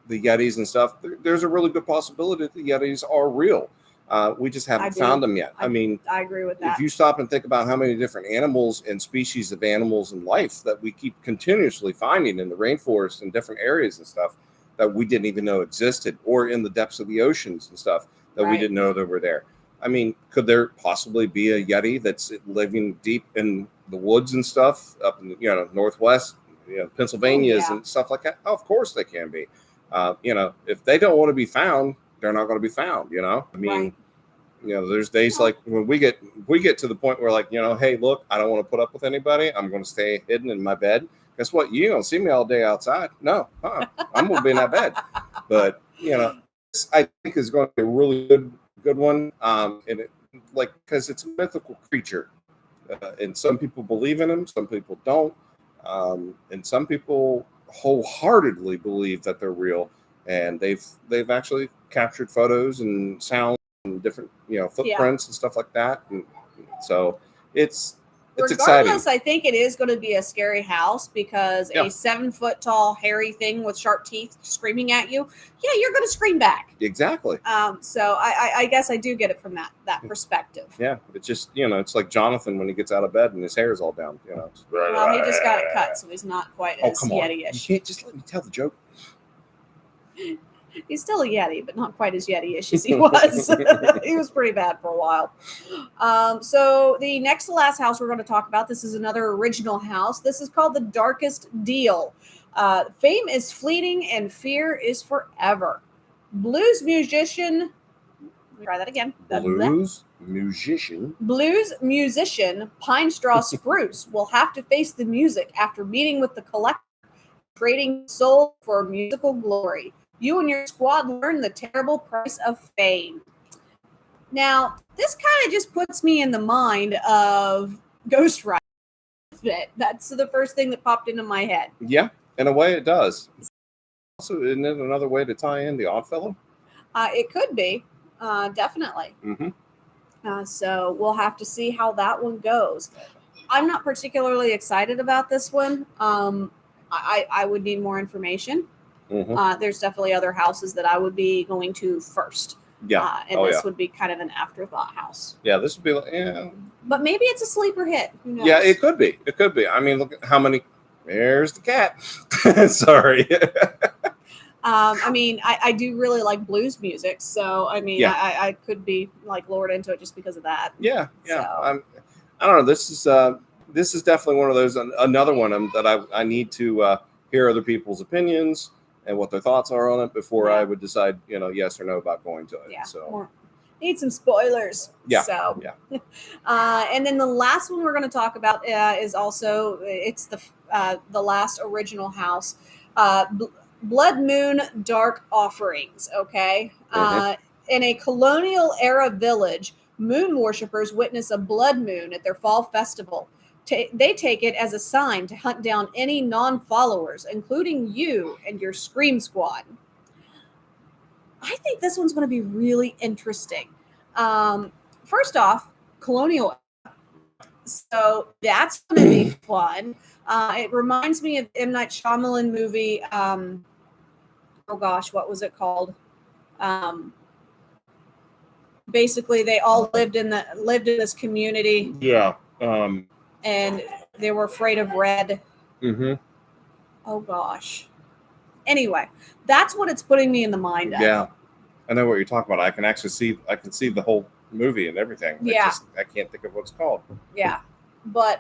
S1: Yetis and stuff, there's a really good possibility that the Yetis are real. We just haven't found them yet. I mean,
S2: I agree with that.
S1: If you stop and think about how many different animals and species of animals in life that we keep continuously finding in the rainforest and different areas and stuff that we didn't even know existed, or in the depths of the oceans and stuff that we didn't know that were there. I mean, could there possibly be a Yeti that's living deep in the woods and stuff up in Northwest, Pennsylvania and stuff like that? Oh, of course they can be. If they don't want to be found, they're not going to be found. I mean, there's days like when we get to the point where, like, hey, look, I don't want to put up with anybody. I'm going to stay hidden in my bed. Guess what? You don't see me all day outside. No, I'm going to be in that bed. But this, I think, is going to be a really good one. And because it's a mythical creature, and some people believe in him, some people don't, and some people wholeheartedly believe that they're real, and they've actually captured photos and sounds and different footprints and stuff like that, and so it's exciting.
S2: I think it is going to be a scary house, because a 7-foot tall hairy thing with sharp teeth screaming at you, you're going to scream back.
S1: Exactly.
S2: So I guess I do get it from that perspective.
S1: Yeah, it's just it's like Jonathan when he gets out of bed and his hair is all down.
S2: Well, he just got it cut, so he's not quite as Yeti-ish.
S1: You can't just let me tell the joke.
S2: He's still a Yeti, but not quite as Yeti-ish as he was. He was pretty bad for a while. So the next to last house we're going to talk about, this is another original house. This is called The Darkest Deal. Fame is fleeting and fear is forever. Blues musician, try that again.
S1: Blues
S2: musician Pine Straw Spruce will have to face the music after meeting with the collector, trading soul for musical glory. You and your squad learn the terrible price of fame. Now, this kind of just puts me in the mind of Ghost Rider. That's the first thing that popped into my head.
S1: Yeah, in a way it does. Also, isn't it another way to tie in the Oddfellow?
S2: It could be, definitely.
S1: Mm-hmm.
S2: So we'll have to see how that one goes. I'm not particularly excited about this one. I would need more information.
S1: Mm-hmm.
S2: There's definitely other houses that I would be going to first.
S1: Yeah.
S2: And this would be kind of an afterthought house.
S1: Yeah, this would be like, yeah.
S2: But maybe it's a sleeper hit. Who knows?
S1: Yeah, it could be. It could be. I mean, look at how many. There's the cat. Sorry.
S2: I mean, I do really like blues music, so I mean,
S1: Yeah.
S2: I could be like lured into it just because of that.
S1: Yeah.
S2: So.
S1: I don't know. This is definitely one of those. Another one that I need to hear other people's opinions and what their thoughts are on it before
S2: Yeah.
S1: I would decide, yes or no about going to it.
S2: Yeah.
S1: So
S2: Need some spoilers.
S1: Yeah,
S2: So
S1: yeah.
S2: And then the last one we're going to talk about is also it's the last original house, Blood Moon Dark Offerings. Okay. In a colonial era village, moon worshippers witness a blood moon at their fall festival. They take it as a sign to hunt down any non-followers, including you and your Scream Squad. I think this one's going to be really interesting. First off, colonial. So that's going to be fun. It reminds me of M. Night Shyamalan movie. Oh gosh, what was it called? Basically, they all lived in this community.
S1: Yeah.
S2: And they were afraid of red.
S1: Mm-hmm.
S2: Oh gosh. Anyway, that's what it's putting me in the mind of.
S1: Yeah. I know what you're talking about. I can see the whole movie and everything.
S2: Yeah.
S1: I can't think of what it's called.
S2: Yeah. But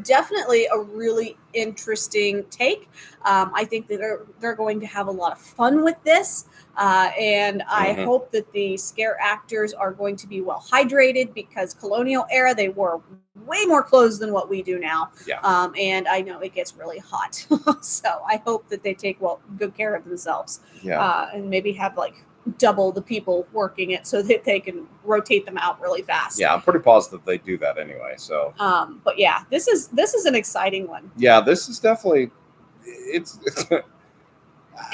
S2: definitely a really interesting take. I think that they're going to have a lot of fun with this. And I hope that the scare actors are going to be well hydrated, because colonial era, they wore way more clothes than what we do now.
S1: Yeah.
S2: And I know it gets really hot. So I hope that they take good care of themselves.
S1: Yeah.
S2: And maybe have like double the people working it so that they can rotate them out really fast.
S1: Yeah, I'm pretty positive they do that anyway. So
S2: but yeah, this is an exciting one.
S1: yeah, this is definitely it's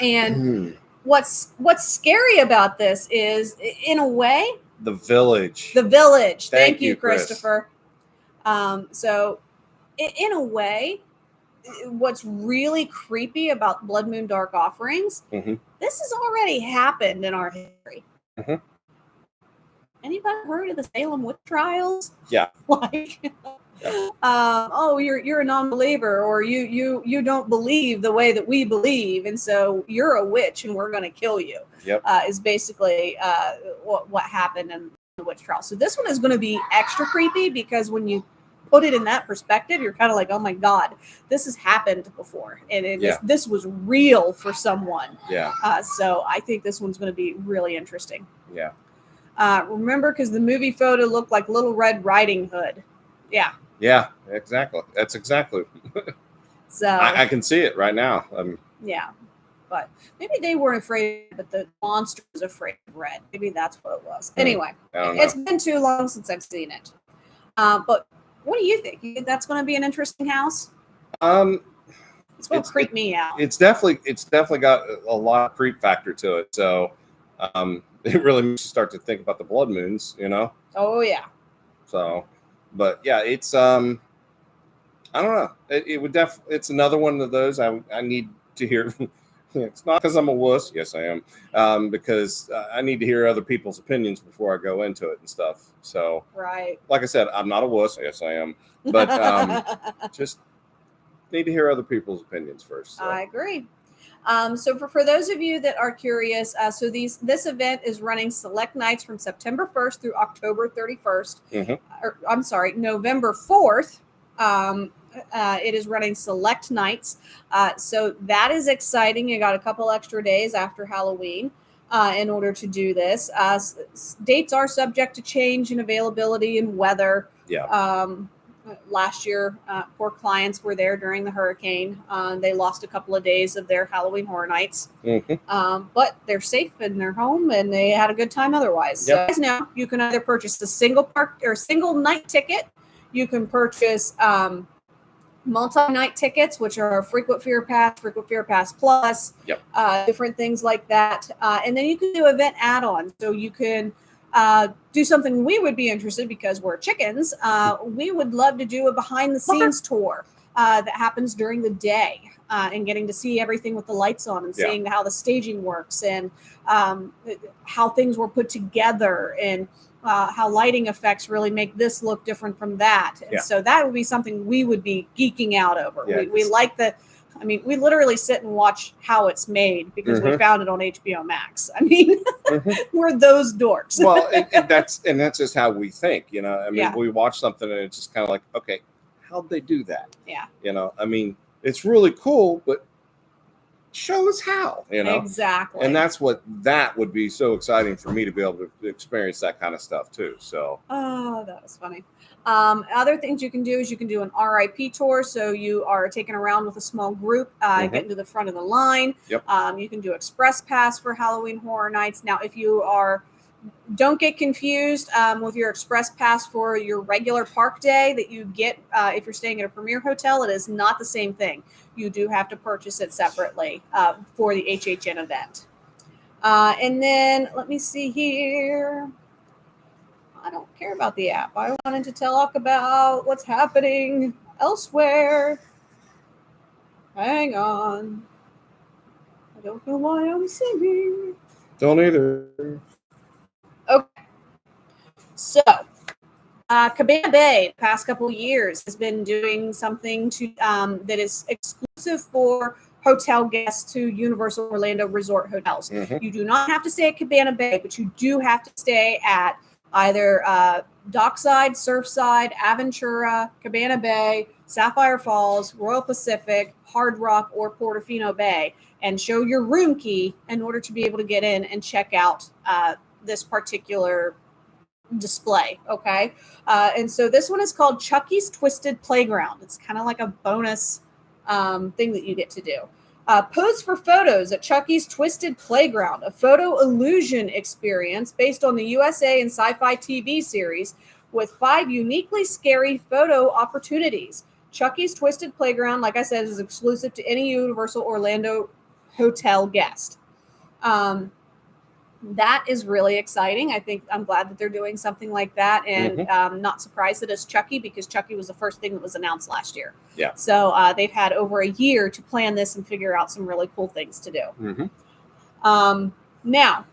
S2: And what's scary about this is, in a way,
S1: the village.
S2: Thank you,
S1: Chris.
S2: Christopher. So in a way, what's really creepy about Blood Moon Dark Offerings, this has already happened in our history. Anybody heard of the Salem witch trials?
S1: Yeah.
S2: Like, oh, you're a non-believer, or you don't believe the way that we believe, and so you're a witch, and we're going to kill you.
S1: Yep.
S2: Is basically what happened in the witch trial. So this one is going to be extra creepy, because when you put it in that perspective, you're kind of like, oh my God, this has happened before, and this was real for someone.
S1: Yeah.
S2: So I think this one's going to be really interesting.
S1: Yeah.
S2: Remember, because the movie photo looked like Little Red Riding Hood. Yeah.
S1: Yeah, exactly. That's exactly.
S2: So
S1: I can see it right now.
S2: yeah, but maybe they weren't afraid, but the monster was afraid of red. Maybe that's what it was. Anyway,
S1: I don't know.
S2: it's been too long since I've seen it. But what do you think? You think that's going to be an interesting house? It's going to creep me out.
S1: It's definitely got a lot of creep factor to it. So it really makes you start to think about the blood moons,
S2: Oh yeah.
S1: So, but yeah, it's I don't know. It would it's another one of those I need to hear. It's not because I'm a wuss. Yes, I am. Because I need to hear other people's opinions before I go into it and stuff. So,
S2: right.
S1: Like I said, I'm not a wuss. Yes, I am. But just need to hear other people's opinions first. So.
S2: I agree. So for those of you that are curious, so this event is running select nights from September 1st through October 31st. Or, I'm sorry, November 4th. It is running select nights. So that is exciting. You got a couple extra days after Halloween in order to do this. Dates are subject to change in availability and weather.
S1: Yeah.
S2: last year, poor clients were there during the hurricane. They lost a couple of days of their Halloween Horror Nights, but they're safe in their home and they had a good time otherwise.
S1: Yep.
S2: So now you can either purchase a single park or single night ticket. You can purchase multi-night tickets, which are Frequent Fear Pass Plus,
S1: Yep.
S2: Different things like that. And then you can do event add-ons. So you can do something we would be interested because we're chickens. We would love to do a behind-the-scenes tour that happens during the day and getting to see everything with the lights on and seeing how the staging works and how things were put together and how lighting effects really make this look different from that. And so that would be something we would be geeking out over.
S1: Yeah,
S2: we like the, I mean, we literally sit and watch how it's made because we found it on HBO Max. I mean, we're those dorks.
S1: Well, and that's just how we think, you know. I mean,
S2: Yeah.
S1: we watch something and it's just kind of like, okay, how'd they do that?
S2: Yeah.
S1: You know, I mean, it's really cool, but show us how, you know.
S2: Exactly.
S1: And that would be so exciting for me to be able to experience that kind of stuff too. So
S2: Oh, that was funny. Other things you can do is you can do an RIP tour. So you are taken around with a small group, getting to the front of the line.
S1: Yep.
S2: You can do Express Pass for Halloween Horror Nights. Now, if you don't get confused with your Express Pass for your regular park day that you get if you're staying at a Premier Hotel. It is not the same thing. You do have to purchase it separately for the HHN event. And then let me see here. I don't care about the app. I wanted to talk about what's happening elsewhere. Hang on. I don't know why I'm singing.
S1: don't either.
S2: Okay. So, Cabana Bay, the past couple of years, has been doing something to that is exclusive for hotel guests to Universal Orlando Resort hotels. You do not have to stay at Cabana Bay, but you do have to stay at either Dockside, Surfside, Aventura, Cabana Bay, Sapphire Falls, Royal Pacific, Hard Rock, or Portofino Bay, and show your room key in order to be able to get in and check out this particular display. Okay. And so this one is called Chucky's Twisted Playground. It's kind of like a bonus thing that you get to do. Pose for photos at Chucky's Twisted Playground, a photo illusion experience based on the USA and Sci-Fi TV series with 5 uniquely scary photo opportunities. Chucky's Twisted Playground, like I said, is exclusive to any Universal Orlando hotel guest. That is really exciting. I think I'm glad that they're doing something like that, and not surprised that it's Chucky because Chucky was the first thing that was announced last year.
S1: Yeah.
S2: So they've had over a year to plan this and figure out some really cool things to do. Now,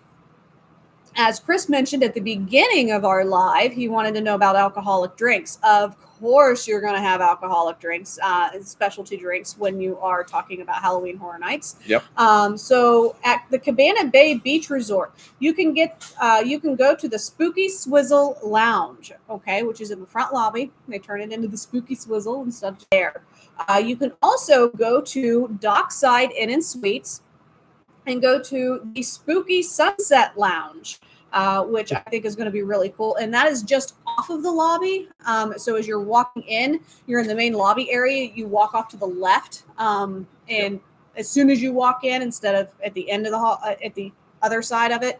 S2: as Chris mentioned at the beginning of our live, he wanted to know about alcoholic drinks. Of course, you're going to have alcoholic drinks, specialty drinks, when you are talking about Halloween Horror Nights.
S1: Yep.
S2: So at the Cabana Bay Beach Resort, you can go to the Spooky Swizzle Lounge, okay, which is in the front lobby. They turn it into the Spooky Swizzle and stuff there. You can also go to Dockside Inn & Suites and go to the Spooky Sunset Lounge, which I think is going to be really cool. And that is just off of the lobby. So as you're walking in, you're in the main lobby area. You walk off to the left. And as soon as you walk in, instead of at the end of the hall, at the other side of it.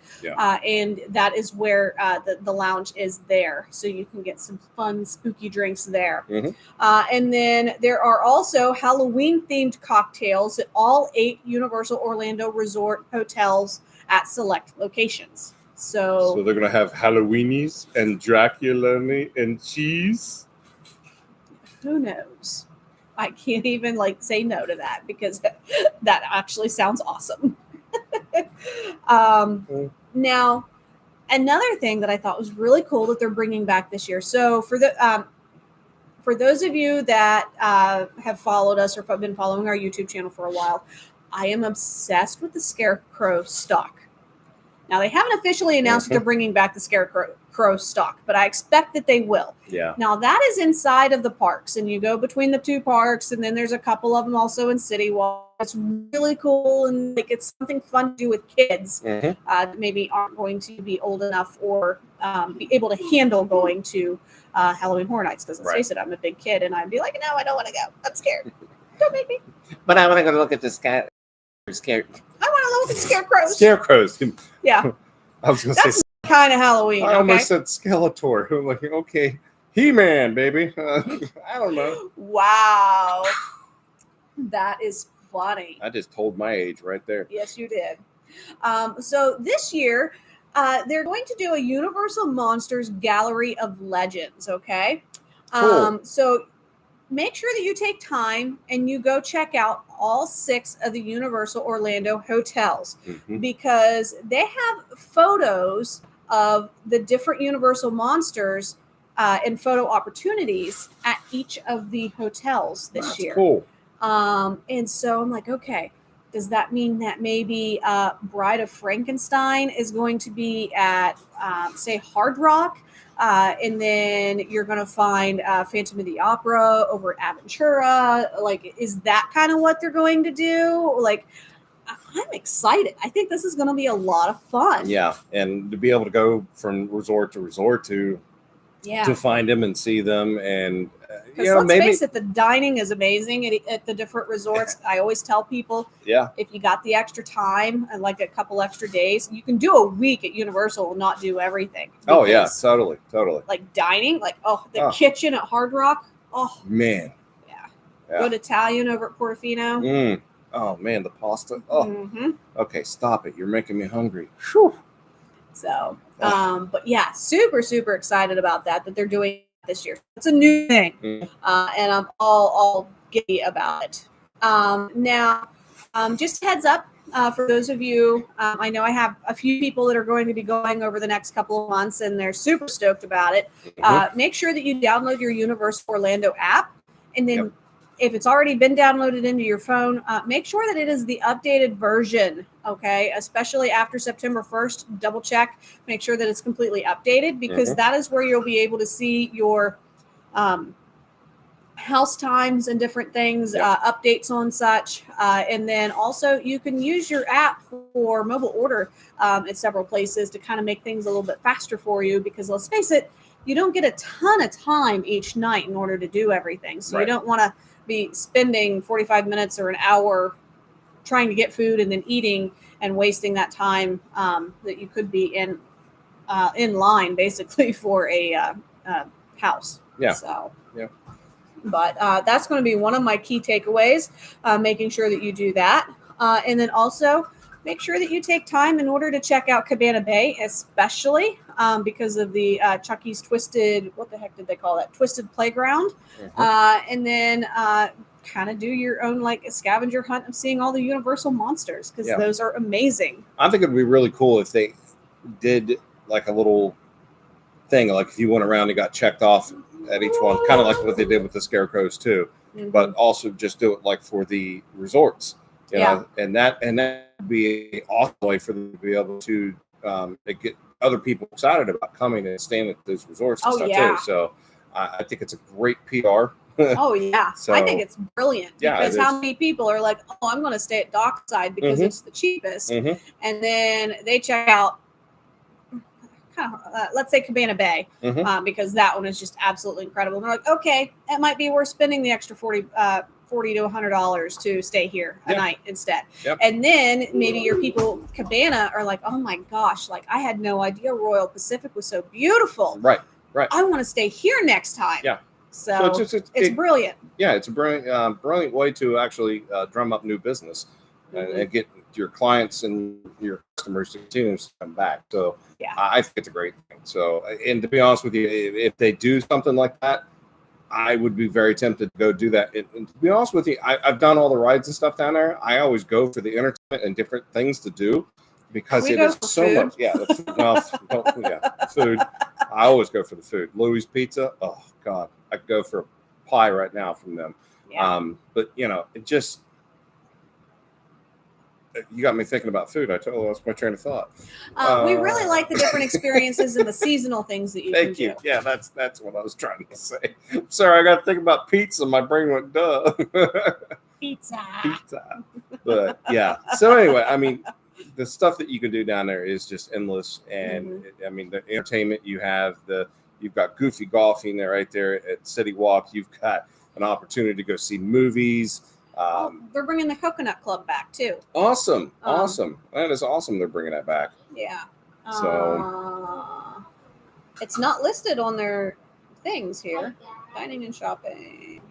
S2: And that is where the lounge is there. So you can get some fun, spooky drinks there. And then there are also Halloween-themed cocktails at all 8 Universal Orlando Resort hotels at select locations.
S1: So they're going to have Halloweenies and Dracula and cheese.
S2: Who knows? I can't even say no to that because that actually sounds awesome. Now, another thing that I thought was really cool that they're bringing back this year. So for those of you that have followed us or have been following our YouTube channel for a while, I am obsessed with the Scarecrow stock. Now, they haven't officially announced that they're bringing back the Scarecrow stock, but I expect that they will.
S1: Yeah.
S2: Now, that is inside of the parks, and you go between the 2 parks, and then there's a couple of them also in City Walk it's really cool, and like it's something fun to do with kids
S1: Mhm.
S2: that maybe aren't going to be old enough or be able to handle going to Halloween Horror Nights. Because let's
S1: Right.
S2: face it, I'm a big kid, and I'd be like, no, I don't want to go. I'm scared. Don't make me.
S3: But I want to go look at this guy. Scared.
S2: I want to look at scarecrows.
S1: Scarecrows.
S2: Yeah,
S1: I was gonna
S2: that's
S1: say.
S2: kind of Halloween.
S1: I
S2: Okay.
S1: almost said Skeletor. I'm like, okay, He-Man, baby. I don't know.
S2: Wow, that is funny.
S1: I just told my age right there.
S2: Yes, you did. So this year, they're going to do a Universal Monsters Gallery of Legends. Okay.
S1: Cool.
S2: So make sure that you take time and you go check out all 6 of the Universal Orlando hotels
S1: Mhm.
S2: because they have photos of the different Universal monsters and photo opportunities at each of the hotels this
S1: That's
S2: year.
S1: cool.
S2: And so I'm like, okay, does that mean that maybe Bride of Frankenstein is going to be at, say, Hard Rock? And then you're going to find Phantom of the Opera over at Aventura. Like, is that kind of what they're going to do? Like, I'm excited. I think this is going to be a lot of fun.
S1: Yeah, and to be able to go from resort to resort to
S2: Yeah.
S1: find them and see them, and
S2: Because let's face it, the dining is amazing at the different resorts. I always tell people,
S1: yeah,
S2: if you got the extra time and like a couple extra days, you can do a week at Universal and not do everything.
S1: oh yeah,
S2: Because,
S1: totally.
S2: like dining, like the
S1: Oh.
S2: kitchen at Hard Rock. Oh,
S1: Man,
S2: yeah.
S1: Yeah.
S2: Good Italian over at Portofino.
S1: Mm. Oh man, the pasta. Oh,
S2: Mm-hmm.
S1: okay, stop it. You're making me hungry.
S2: So, but yeah, super, super excited about that they're doing this year. It's a new thing,
S1: Mm.
S2: and I'm all giddy about it. Now, just heads up for those of you, I know I have a few people that are going to be going over the next couple of months, and they're super stoked about it.
S1: Mhm.
S2: Make sure that you download your Universal Orlando app, and then
S1: Yep.
S2: if it's already been downloaded into your phone, make sure that it is the updated version, okay? Especially after September 1st, double check, make sure that it's completely updated because
S1: Mhm.
S2: that is where you'll be able to see your house times and different things,
S1: Yep.
S2: updates on such. And then also you can use your app for mobile order at several places to kind of make things a little bit faster for you because let's face it, you don't get a ton of time each night in order to do everything. So
S1: Right.
S2: you don't want to be spending 45 minutes or an hour trying to get food and then eating and wasting that time that you could be in line basically for a house.
S1: Yeah.
S2: So.
S1: Yeah.
S2: But that's going to be one of my key takeaways, making sure that you do that. And then also make sure that you take time in order to check out Cabana Bay, especially because of the Chucky's Twisted, what the heck did they call that? Twisted Playground.
S1: Mhm.
S2: And then kind of do your own like a scavenger hunt of seeing all the Universal monsters because
S1: Yeah.
S2: those are amazing.
S1: I think it'd be really cool if they did like a little thing, like if you went around and got checked off at each one, kind of like what they did with the Scarecrows too, but also just do it like for the resorts, you
S2: Yeah.
S1: know, and that would be an awesome way for them to be able to get other people excited about coming and staying at those resorts and
S2: Oh,
S1: stuff
S2: yeah.
S1: too. So I think it's a great PR.
S2: Oh yeah,
S1: So-
S2: I think it's brilliant
S1: Yeah,
S2: because
S1: it
S2: how
S1: is.
S2: many people are like, "Oh, I'm going to stay at Dockside because
S1: Mhm.
S2: it's the cheapest,"
S1: Mhm.
S2: and then they check out, let's say Cabana Bay,
S1: Mhm.
S2: because that one is just absolutely incredible. And they're like, "Okay, it might be worth spending the extra $40 to $100 to stay here a
S1: Yeah.
S2: night instead."
S1: Yep.
S2: And then maybe your people Cabana are like, "Oh my gosh, like I had no idea Royal Pacific was so beautiful.
S1: Right.
S2: I want to stay here next time."
S1: Yeah.
S2: So, it's brilliant.
S1: Yeah, it's a brilliant way to actually drum up new business and get your clients and your customers to continue to come back. So
S2: Yeah.
S1: I think it's a great thing. So, and to be honest with you, if they do something like that, I would be very tempted to go do that. And to be honest with you, I've done all the rides and stuff down there. I always go for the entertainment and different things to do because
S2: We
S1: it
S2: go
S1: is
S2: for
S1: so
S2: food.
S1: much. Yeah, the food, the food. I always go for the food. Louis Pizza. Oh God, I could go for a pie right now from them.
S2: Yeah.
S1: But you know, it just you got me thinking about food. I totally lost my train of thought.
S2: We really like the different experiences and the seasonal things that you
S1: Thank
S2: can
S1: you.
S2: do.
S1: Yeah, that's what I was trying to say. Sorry, I got to think about pizza. My brain went duh.
S2: Pizza.
S1: Pizza. But yeah. So anyway, I mean, the stuff that you can do down there is just endless. And I mean, the entertainment you've got Goofy Golfing there right there at City Walk. You've got an opportunity to go see movies.
S2: They're bringing the Coconut Club back too.
S1: Awesome. That is awesome. They're bringing that back.
S2: Yeah.
S1: So
S2: It's not listed on their things here. Dining and shopping.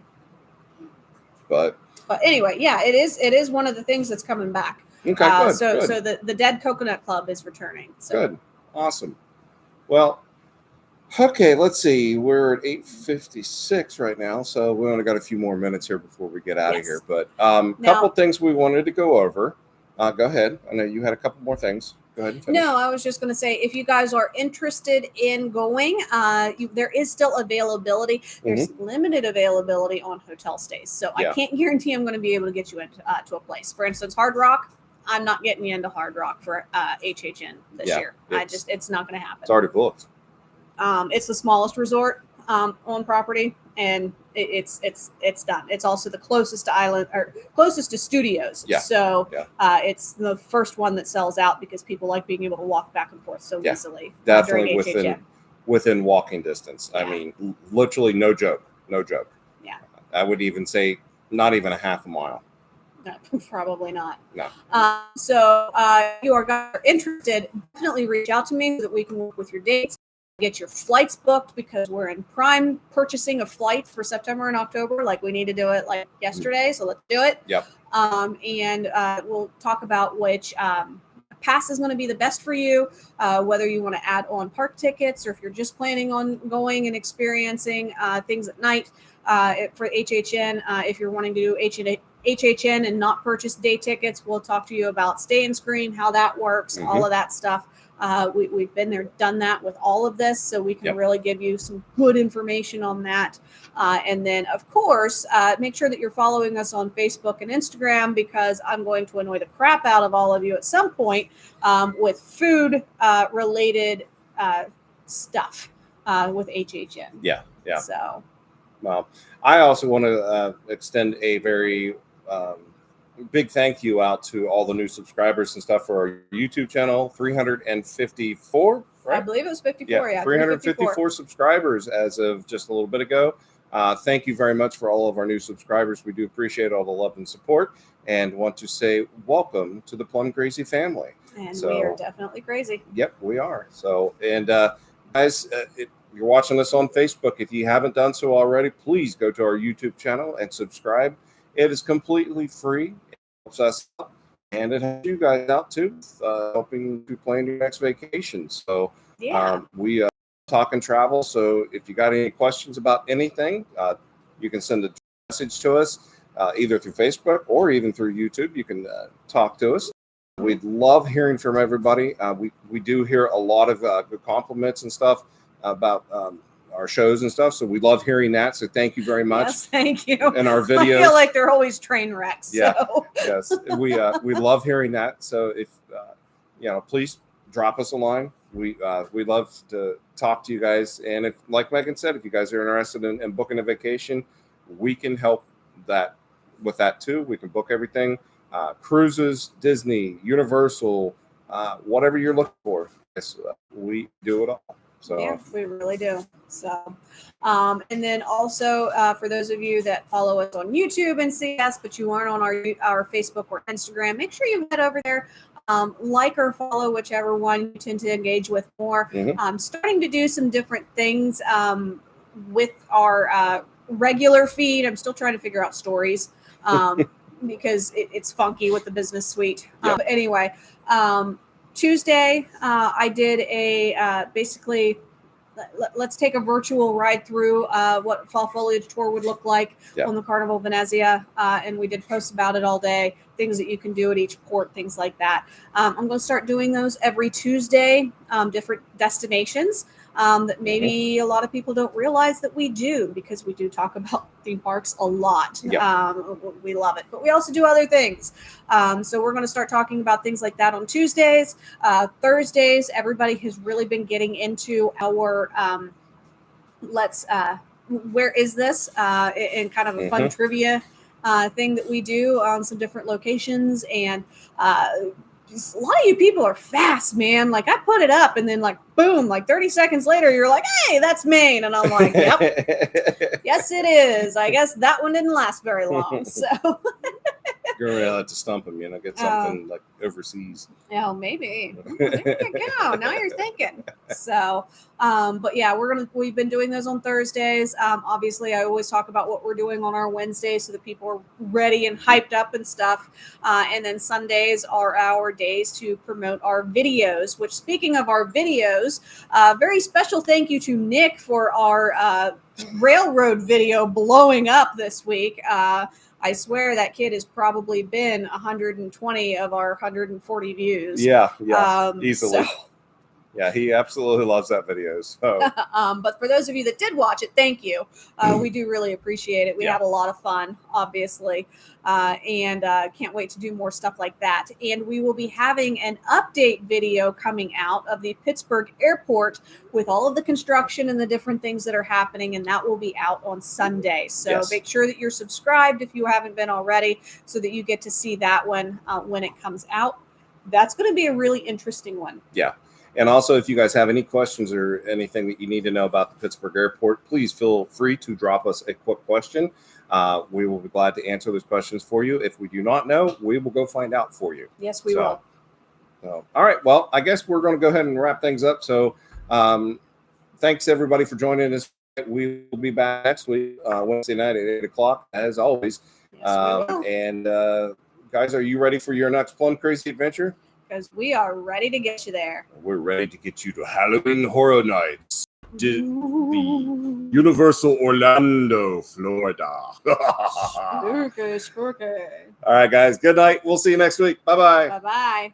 S1: But
S2: anyway, yeah, it is one of the things that's coming back.
S1: okay, good.
S2: So
S1: Good.
S2: the Dead Coconut Club is returning. So.
S1: Good. Awesome. Well, okay, let's see. We're at 8:56 right now, so we only got a few more minutes here before we get out of here. But couple things we wanted to go over. Go ahead. I know you had a couple more things. Go ahead and finish.
S2: No, I was just going to say, if you guys are interested in going, there is still availability. There's limited availability on hotel stays. So I can't guarantee I'm going to be able to get you into to a place. For instance, Hard Rock, I'm not getting you into Hard Rock for HHN this year. It's not going to happen.
S1: It's already booked.
S2: It's the smallest resort on property, and it's done. It's also the closest to island or closest to studios.
S1: Yeah.
S2: So it's the first one that sells out because people like being able to walk back and forth so easily.
S1: Definitely within walking distance.
S2: Yeah.
S1: I mean, literally no joke.
S2: Yeah.
S1: I would even say not even a half a mile.
S2: No, probably not.
S1: No.
S2: So you are interested, definitely reach out to me so that we can work with your dates. Get your flights booked because we're in prime purchasing a flight for September and October. Like we need to do it like yesterday, so let's do it.
S1: Yep.
S2: And we'll talk about which pass is going to be the best for you, whether you want to add on park tickets or if you're just planning on going and experiencing things at night for HHN. If you're wanting to do HHN and not purchase day tickets, we'll talk to you about stay and screen, how that works, all of that stuff. We've been there, done that with all of this, so we can really give you some good information on that. And then, of course, make sure that you're following us on Facebook and Instagram because I'm going to annoy the crap out of all of you at some point with food related stuff with HHN.
S1: Yeah.
S2: So,
S1: well, I also want to extend a very big thank you out to all the new subscribers and stuff for our YouTube channel. 354, right?
S2: I believe it was 54. Yeah,
S1: 354 subscribers as of just a little bit ago. Thank you very much for all of our new subscribers. We do appreciate all the love and support and want to say welcome to the Plum Crazy family.
S2: And we are definitely crazy.
S1: Yep, we are. So, and guys, you're watching us on Facebook. If you haven't done so already, please go to our YouTube channel and subscribe. It is completely free. It helps us out, and it helps you guys out too, helping to plan your next vacation. So we talk and travel. So if you got any questions about anything, you can send a message to us either through Facebook or even through YouTube. You can talk to us. We'd love hearing from everybody. We do hear a lot of good compliments and stuff about our shows and stuff, so we love hearing that. So thank you very much.
S2: Yes, thank you.
S1: And our videos,
S2: I feel like they're always train wrecks.
S1: Yeah,
S2: so.
S1: Yes, we love hearing that. So if please drop us a line. We love to talk to you guys. And if, like Megan said, if you guys are interested in booking a vacation, we can help with that too. We can book everything, cruises, Disney, Universal, whatever you're looking for. Yes, we do it all. So
S2: yeah, we really do. So, and then also for those of you that follow us on YouTube and see us, but you aren't on our Facebook or Instagram, make sure you head over there, like or follow whichever one you tend to engage with more. Starting to do some different things with our regular feed. I'm still trying to figure out stories because it's funky with the business suite. But anyway. Tuesday, I did basically, let's take a virtual ride through what fall foliage tour would look like on the Carnival Venezia. And we did posts about it all day, things that you can do at each port, things like that. I'm going to start doing those every Tuesday, different destinations that maybe a lot of people don't realize that we do, because we do talk about theme parks a lot. We love it, but we also do other things. So we're going to start talking about things like that on Tuesdays. Thursdays, everybody has really been getting into our where is this? In kind of a fun trivia thing that we do on some different locations. And a lot of you people are fast, man. Like I put it up and then like, boom, like 30 seconds later, you're like, hey, that's Maine. And I'm like, yep, yes, it is. I guess that one didn't last very long. So
S1: You're gonna have to stump him, get something like overseas.
S2: oh, maybe. There you go. Now you're thinking. So, but yeah, we've been doing those on Thursdays. Obviously, I always talk about what we're doing on our Wednesdays so that people are ready and hyped up and stuff. And then Sundays are our days to promote our videos. Which, speaking of our videos, very special thank you to Nick for our railroad video blowing up this week. I swear that kid has probably been 120 of our 140 views.
S1: Yeah, easily.
S2: So.
S1: Yeah, he absolutely loves that video. So,
S2: but for those of you that did watch it, thank you. We do really appreciate it. We had a lot of fun, obviously, and can't wait to do more stuff like that. And we will be having an update video coming out of the Pittsburgh airport with all of the construction and the different things that are happening, and that will be out on Sunday. So make sure that you're subscribed if you haven't been already, so that you get to see that one when it comes out. That's going to be a really interesting one.
S1: Yeah. And also, if you guys have any questions or anything that you need to know about the Pittsburgh airport, please feel free to drop us a quick question. We will be glad to answer those questions for you. If we do not know, we will go find out for you.
S2: Yes, we will.
S1: So, all right. Well, I guess we're going to go ahead and wrap things up. So thanks, everybody, for joining us. We will be back next week, Wednesday night at 8 o'clock, as always.
S2: Yes, we will.
S1: And guys, are you ready for your next Plum Crazy adventure?
S2: Because we are ready to get you there.
S1: We're ready to get you to Halloween Horror Nights, the Universal Orlando, Florida.
S2: Spooky.
S1: All right, guys. Good night. We'll see you next week. Bye-bye.
S2: Bye-bye.